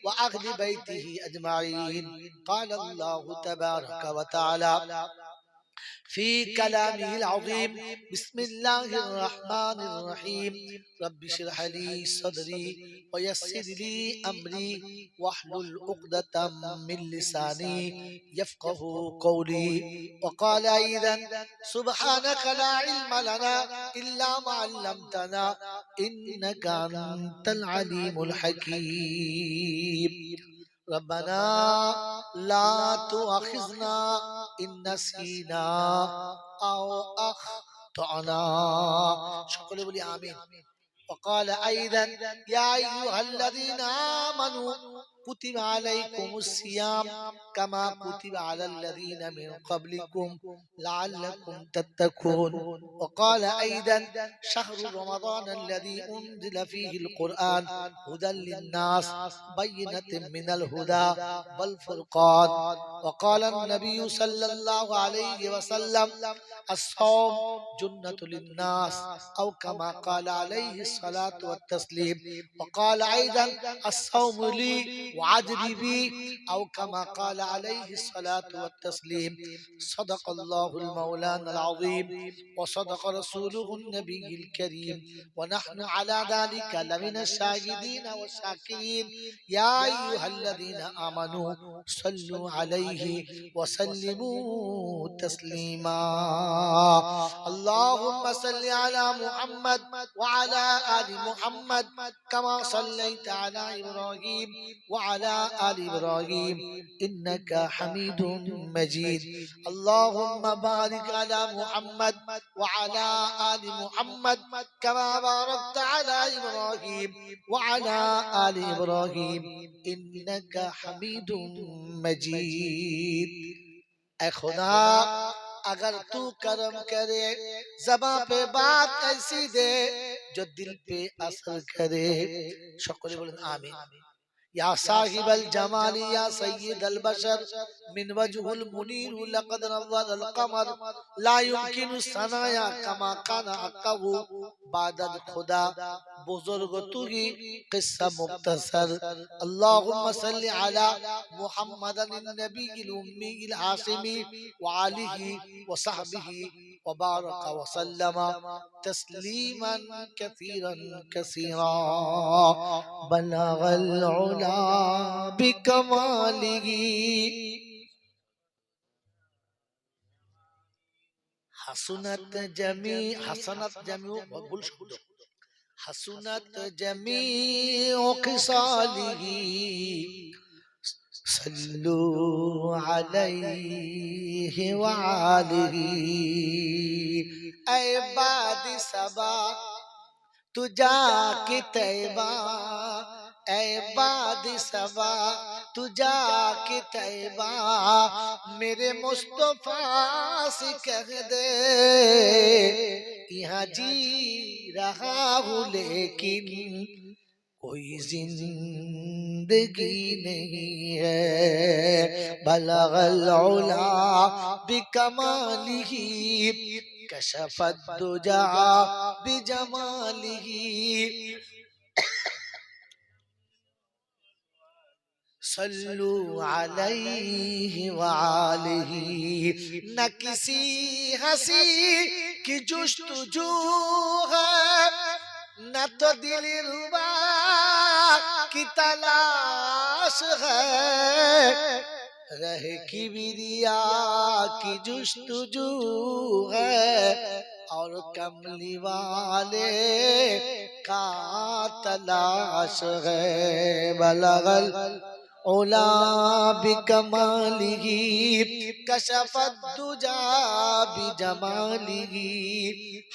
وأهل بيته أجمعين. قال الله تبارك وتعالى في كلامه العظيم: بسم الله الرحمن الرحيم. رب اشرح لي صدري ويسر لي أمري واحلل عقدة من لساني يفقه قولي. وقال أيضا: سبحانك لا علم لنا إلا ما علمتنا إنك أنت العليم الحكيم. ربنا لا تؤاخذنا إن نسينا أو أخطأنا. সকলে বলি আমিন। وقال أيضا: يا أيها الذين آمنوا كتب عليكم الصيام كما كتب على الذين من قبلكم لعلكم تتقون. وقال أيضا: شهر رمضان الذي أنزل فيه القرآن هدى للناس بينة من الهدى والفرقان. وقال النبي صلى الله عليه وسلم: الصوم جنة للناس، أو كما قال عليه الصلاة والتسليم. وقال أيضا: الصوم لي وعدلي بي، أو كما قال عليه الصلاة والتسليم. صدق الله المولانا العظيم وصدق رسوله النبي الكريم، ونحن على ذلك لمن الشاهدين والشاكرين. يا أيها الذين آمنوا صلوا عليه وسلموا تسليما. اللهم صل على محمد وعلى آل محمد كما صليت على إبراهيم وعلى آل إبراهيم إنك حميد مجيد. اللهم بارك على محمد وعلى آل محمد كما باركت على إبراهيم وعلى آل إبراهيم إنك حميد مجيد. ऐ खुदा अगर तू करम करे ज़बां पे बात ऐसी दे जो दिल पे असर करे। সকলে বলেন আমিন। या साहिबल जमाल या सय्यदल बशर मिन वजहुल मुनीर लक़द नव्वरल क़मर ला युमकिनु सनाया कमा काना अक़हु बादल खुदा बुजुर्ग तुगी किस्सा मुख्तसर अल्लाहुम्मा सल्लि अला मुहम्मदन नबील उम्मील हाशिमी व आलिहि व सहबिहि व बारक व सल्लम तस्लीमन कसीरन कसीरा बलगल उला बिकमालिही हसनत जमी हसनत जमी भूल शब्द हसनत जमी खिसालिही सल्लू अलैहि व आलिही ऐ बादी सबा तुजा की तैबा ऐ बादी सबा तुजा की तैबा मेरे मुस्तफा से कह दे यहाँ जी रहा हूँ लेकिन कोई जिंदगी नहीं है बलगल उला बिकमालिही कशफत दुजा बिजमालिही सल्लू अलैहि व आलिही न किसी हंसी की जुस्तजू है न तो दिल रुबा की तलाश है रहे किबरिया की जुस्तजू है और कमली वाले का तलाश है बलगल उला बिकमालिही कशफत दुजा बिजमालिही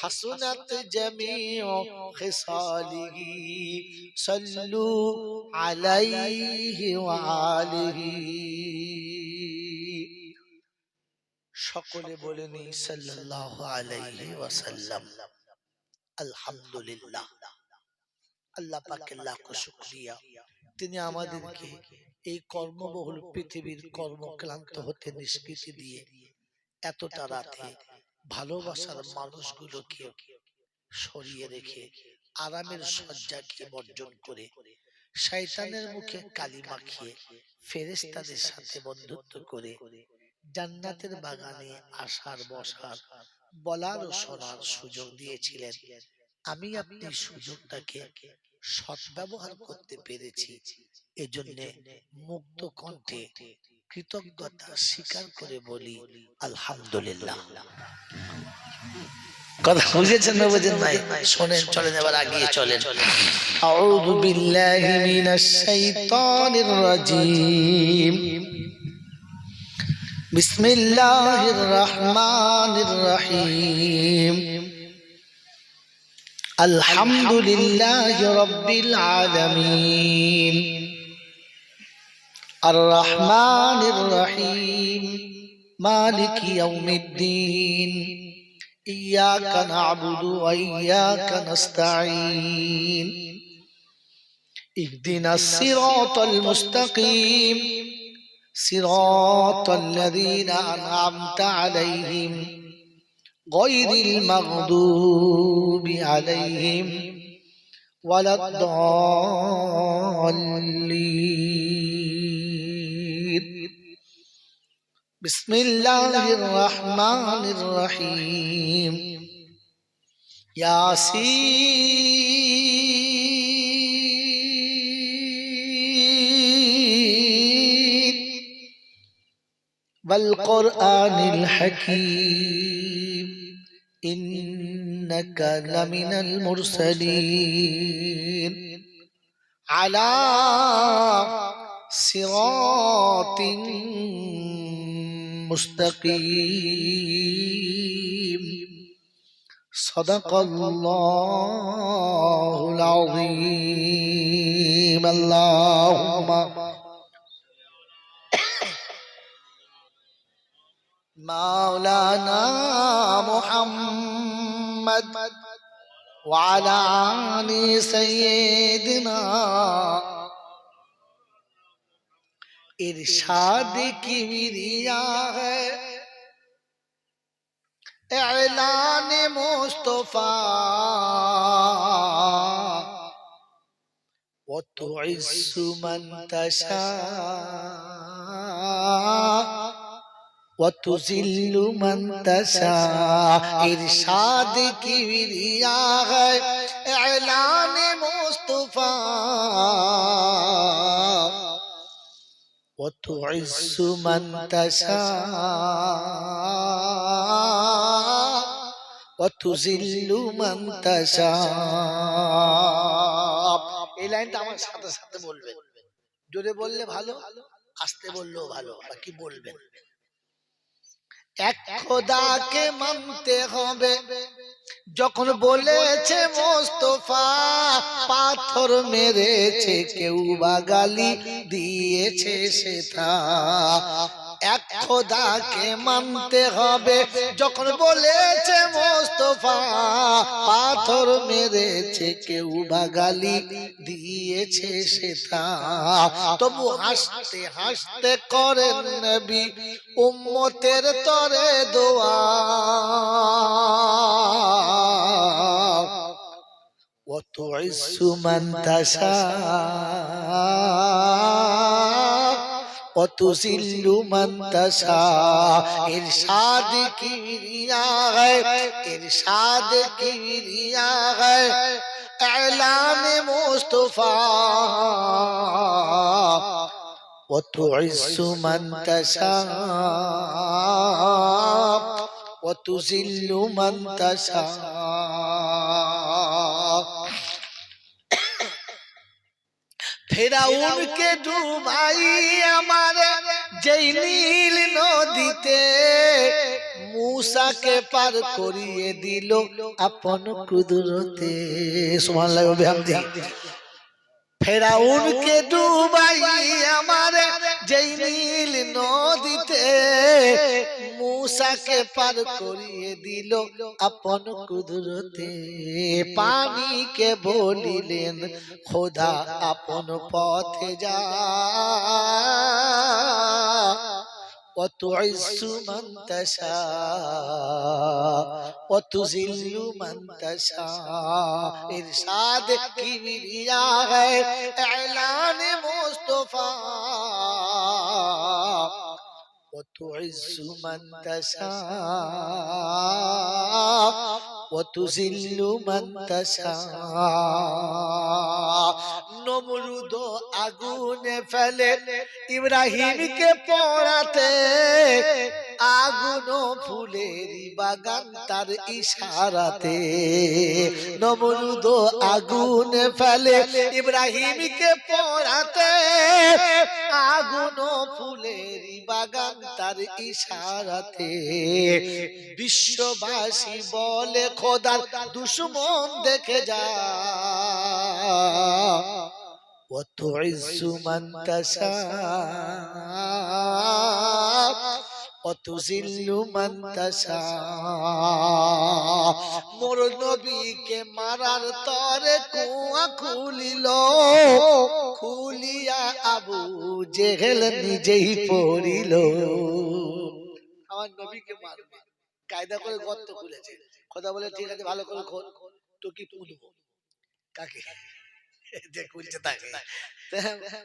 हसनत जमीउ खिसालिही सल्लू अलैहि व आलिही সকলে বলেনি সাল্লাল্লাহু আলাইহি ওয়াসাল্লাম আলহামদুলিল্লাহ আল্লাহ পাকের লাখ শুকরিয়া তিনি আমাদেরকে এই কর্মবহুল পৃথিবীর কর্মক্লান্ত হতে নিষ্কৃতি দিয়ে এতটা রাতে ভালোবাসার মানুষগুলোকে সরিয়ে রেখে আরামের শয্যাকে বর্জন করে শয়তানের মুখে কালি মাখিয়ে ফেরেশতাদের সাথে বন্ধুত্ব করে জান্নাতের বাগানে আসার বসার বলার ও শোনার সুযোগ দিয়েছিলেন আমি আপনি সুযোগটাকে সদ্ব্যবহার করতে পেরেছি এজন্য মুক্ত কণ্ঠে কৃতজ্ঞতা স্বীকার করে বলি আলহামদুলিল্লাহ কথা বুঝেছেন না বুঝেন নাই শুনেন চলেন এবার এগিয়ে চলেন আউযু বিল্লাহি মিনাশ শাইতানির রাজীম বিসমিল্লাহির রহমানির রহিম আলহামদুলিল্লাহি রাব্বিল আলামিন আর রহমানির রহিম মালিকি ইয়াউমিদ্দিন ইয়াকা না'বুদু ওয়া ইয়াকা নাস্তাঈন ইহদিনাস সিরাতাল মুস্তাকিম সিরাতাল লাযীনা আন'আমতা আলাইহিম গায়রিল মাগদুবি আলাইহিম ওয়ালাদ-দাল্লিন বিসমিল্লাহির রহমানির রহিম ইয়াসিন ওয়াল কুরআনিল হাকীম ইন্নাকা লামিনাল মুরসালিন আলা সিরাতিন মুস্তাকিম সাদাকাল্লাহুল আযীম আল্লাহুম্মা মাওলানা মুহাম্মদ ওয়া আলা আলি সাইয়্যিদিনা इरशाद किबरिया है ऐलान मुस्तफा व तुइस्सु मन तशा व तुज़िल्लु मन तशा। इरशाद किबरिया है ऐलान मुस्तफा व तुइस्सु मन तशा व तुज़िल्लु मन तशा। এই লাইনটা আমার সাথে সাথে বলবেন, জোরে বললে ভালো, আস্তে বললেও ভালো, বাকি বলবেন। এক খোদাকে মানতে হবে যখন বলেছে মোস্তফা, পাথর মেরেছে কেউ বা গালি দিয়েছে সেটা। এক খোদাকে মানতে হবে যখন বলেছে মোস্তফা, পাথর মেরেছে কেউ বা গালি দিয়েছে সেটা। তবু হাসতে হাসতে করেন নবী উম্মতের তরে দোয়া। ওয়া তুইস্সু মান তাশা ওয়া তুযিল্লু মান তাশা। ইরশাদ কিবরিয়া है, इरशाद किबरिया है ऐलान मुस्तफा व तुइस्सु मन तशा व तुज़िल्लु मन तशा। ফেরাউনকে ডুবাই আমার যেই নীল নদীতে, মূসাকে পার করিয়ে দিল আপন কুদরতে। সুবহানাল্লাহ ওয়া বিহামদিহি। ফেরাউনকে ডুবাই আমার যেই নীল নদীতে, মূসাকে পার করিয়ে দিল আপন কুদরতে। পানিকে বলিলেন খোদা আপন পথে যা, ওয়া তুইস্সু মান তাশা ওয়া তুযিল্লু মান তাশা। ইরশাদ কিবরিয়া है ऐलान मुस्तफा व तुइस्सु मन तशा व तुज़िल्लु मन तशा। নমরুদ আগুনে ফেলে ইব্রাহিমকে পোড়াতে, আগুন ফুলের বাগান তার ইশারাতে। নমরুদ আগুন ফেলে ইব্রাহিমকে পোড়াতে, আগুন ফুলের বাগান তার ইশারাতে। বিশ্ববাসী বলে খোদার দুশমন দেখে যা, ওয়া তুইস্সু মান তাশা ওয়া তুযিল্লু মান তাশা। মোর নবীকে মারার তরে কুয়া খুলিল, খুলিয়া আবু জেহেল নিজেই পড়িল। আমার নবীকে মারবে, কায়দা করে গর্ত খুলেছে। খোদা বলে ঠিক আছে ভালো করে খোল, তো কি পুঁতবো কাকে যে খুলছে তাকে।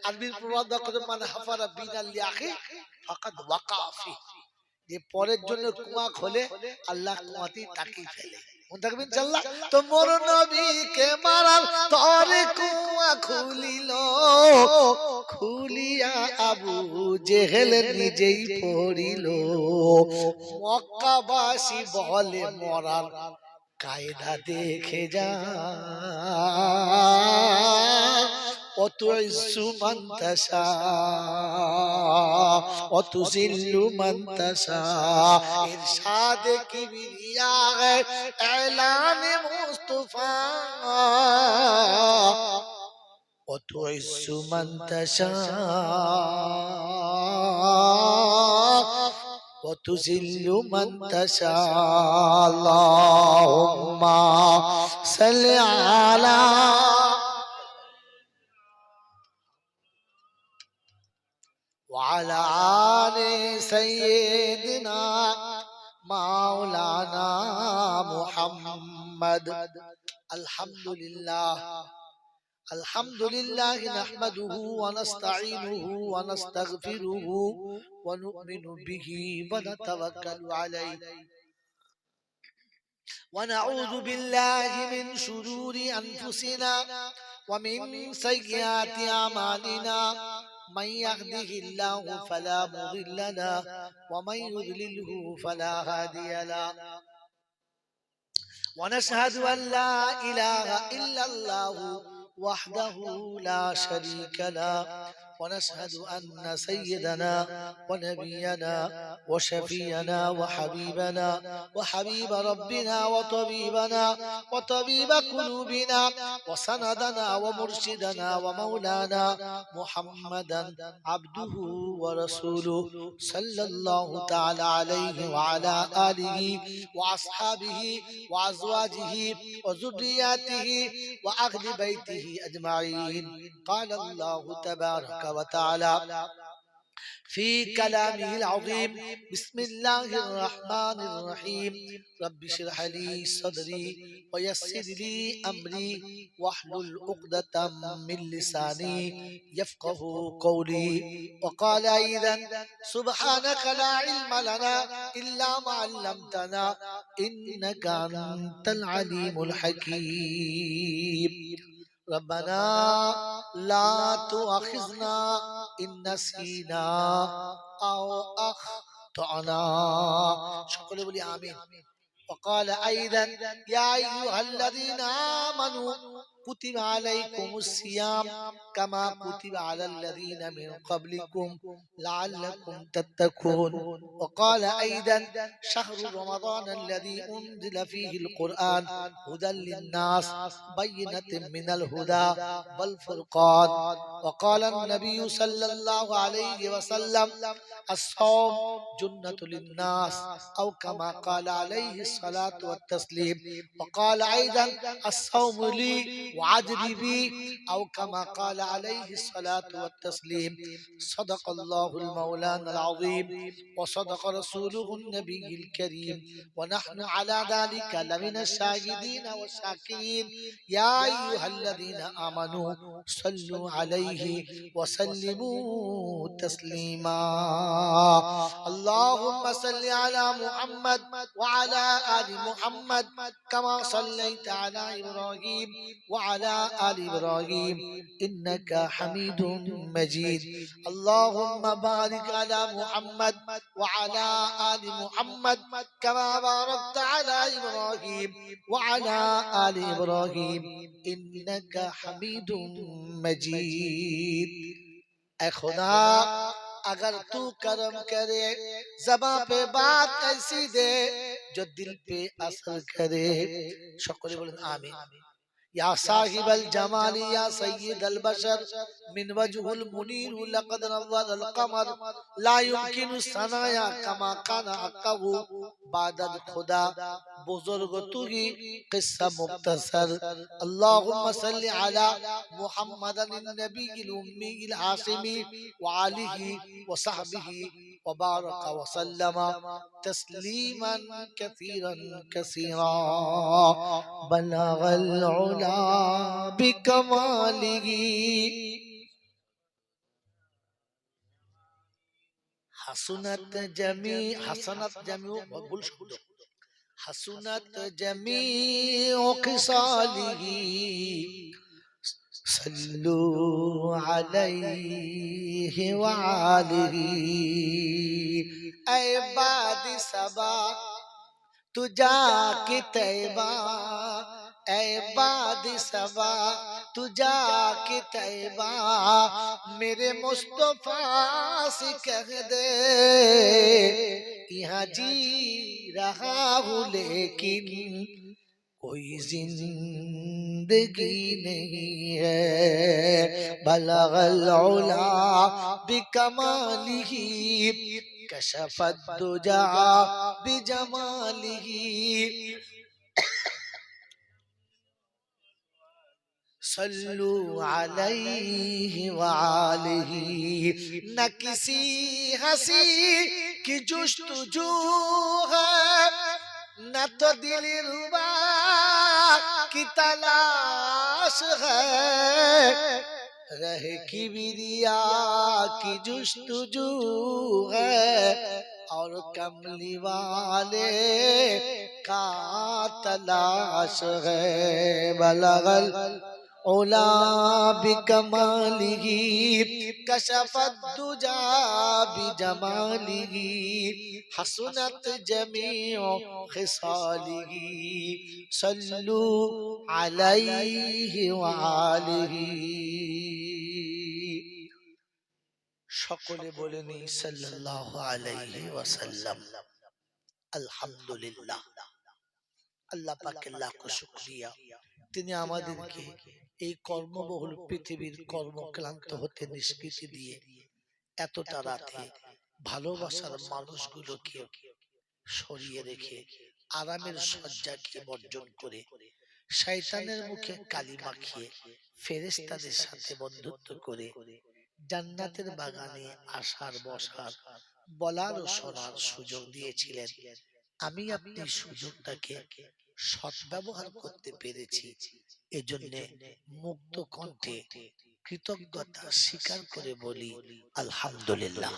আরবির প্রবাদ বাক্য মানে হাফারা বিনাল লিয়াখি ফাকাদ ওয়াকা ফি, যে পরের জন্য কুয়া খোলে আল্লাহ কুয়াতেই তাকিয়ে ফেলে। মনে থাকবে ইনশাআল্লাহ। তো মোর নবীকে মারার তরে কুয়া খুলিল, খুলিয়া আবু জেহেল নিজেই পড়িল। মক্কাবাসী বলে মরার কায়দা দেখে যা, ওয়া তুইস্সু মান তাশা ওয়া তুযিল্লু মান তাশা। ইরশাদ কিবরিয়া है ऐलान मुस्तफा ওয়া তুইস্সু মান তাশা ওয়া তুযিল্লু মান তাশা। আল্লাহুম্মা সাল্লি আলা وعلى آل سيدنا مولانا محمد. الحمد لله الحمد لله نحمده ونستعينه ونستغفره ونؤمن به ونتوكل عليه ونعوذ بالله من شرور أنفسنا ومن سيئات أعمالنا من يهده الله فلا مضل له ومن يضلله فلا هادي له ونشهد أن لا إله إلا الله وحده لا شريك له ونشهد أن سيدنا ونبينا وشفينا وحبيبنا وحبيب ربنا وطبيبنا وطبيب قلوبنا وسندنا ومرشدنا ومولانا محمدا عبده ورسوله صلى الله تعالى عليه وعلى آله وأصحابه وأزواجه وذرياته وأهل بيته أجمعين. قال الله تبارك وتعالى في كلامه العظيم: بسم الله الرحمن الرحيم. رب اشرح لي صدري ويسر لي أمري واحلل عقدة من لساني يفقه قولي. وقال أيضا: سبحانك لا علم لنا إلا ما علمتنا إنك أنت العليم الحكيم. ربنا لا تؤاخذنا إن نسينا أو أخطأنا. সকলে বলি আমিন। وقال أيضا: يا أيها الذين آمنوا كتب عليكم الصيام كما كتب على الذين من قبلكم لعلكم تتقون. وقال أيضا: شهر رمضان الذي أنزل فيه القرآن هدى للناس بينة من الهدى والفرقان. وقال النبي صلى الله عليه وسلم: الصوم جنة للناس أو كما قال عليه الصلاة والتسليم. وقال أيضا: الصوم لي وعدلي بي أو كما قال عليه الصلاة والتسليم. صدق الله المولانا العظيم وصدق رسوله النبي الكريم ونحن على ذلك لمن الشاهدين والشاكرين. يا أيها الذين آمنوا صلوا عليه وسلموا تسليما. اللهم صل على محمد وعلى آل محمد كما صليت على إبراهيم وعلى آل إبراهيم إنك حميد مجيد. اللهم بارك على محمد وعلى آل محمد كما باركت على إبراهيم وعلى آل إبراهيم إنك حميد مجيد. اے خدا اگر تو کرم کرے زباں پہ بات ایسی دے جو دل پہ اثر کرے. সকলে বলেন আমিন। يا صاحب الجمال يا سيد البشر من وجه المنير لقد نور القمر لا يمكن الثنايا كما كان حقه بعد الخدا. بزرگ تو ہی قصہ مختصر. اللهم صل على محمد النبي الأمي العاصمي وآله وصحبه وبارك وسلم تسليما كثيرا كثيرا. بلغ العلا بكماله حسنت جميع بول شبد حسنت جميع خصاله صلوا عليه وآله. اے باد صبا تو جا کے طیبہ، اے باد صبا تو جا کے طیبہ میرے مصطفیٰ سے کہہ دے یہاں جی رہا ہوں لیکن کوئی زندگی نہیں ہے. بلغ العلا بکمالہ کشف الدجا بجمالہ सल्लु अलैहि व आलिहि। न किसी हंसी की जुस्तजू है, न तो दिल रुबा की तलाश है, रहे किबरिया की जुस्तजू है, और कमली वाले का तलाश है। बलगल उला बिकमालिही, कशफत दुजा बिजमालिही, हसनत जमीउ खिसालिही, सल्लु अलैहि व आलिही। সকলে বলে নি সাল্লাল্লাহু আলাইহি ওয়াসাল্লাম। আলহামদুলিল্লাহ, আল্লাহ পাকের লাখ শুকরিয়া, তিনি আমাদেরকে এই কর্মবহুল পৃথিবীর কর্মক্লান্ত হতে নিষ্কৃতি দিয়ে এতটা রাতে ভালোবাসার মানুষগুলোকে সরিয়ে রেখে আরামের শয্যাকে বর্জন করে শয়তানের মুখে কালি মাখিয়ে ফেরেশতাদের সাথে বন্ধুত্ব করে জান্নাতের বাগানে আসার বসার বলার ও শোনার সুযোগ দিয়েছিলেন। আমি আপনি সুযোগটাকে সদ্ব্যবহার করতে পেরেছি, এজন্য মুক্ত কণ্ঠে কৃতজ্ঞতা স্বীকার করে বলি আলহামদুলিল্লাহ।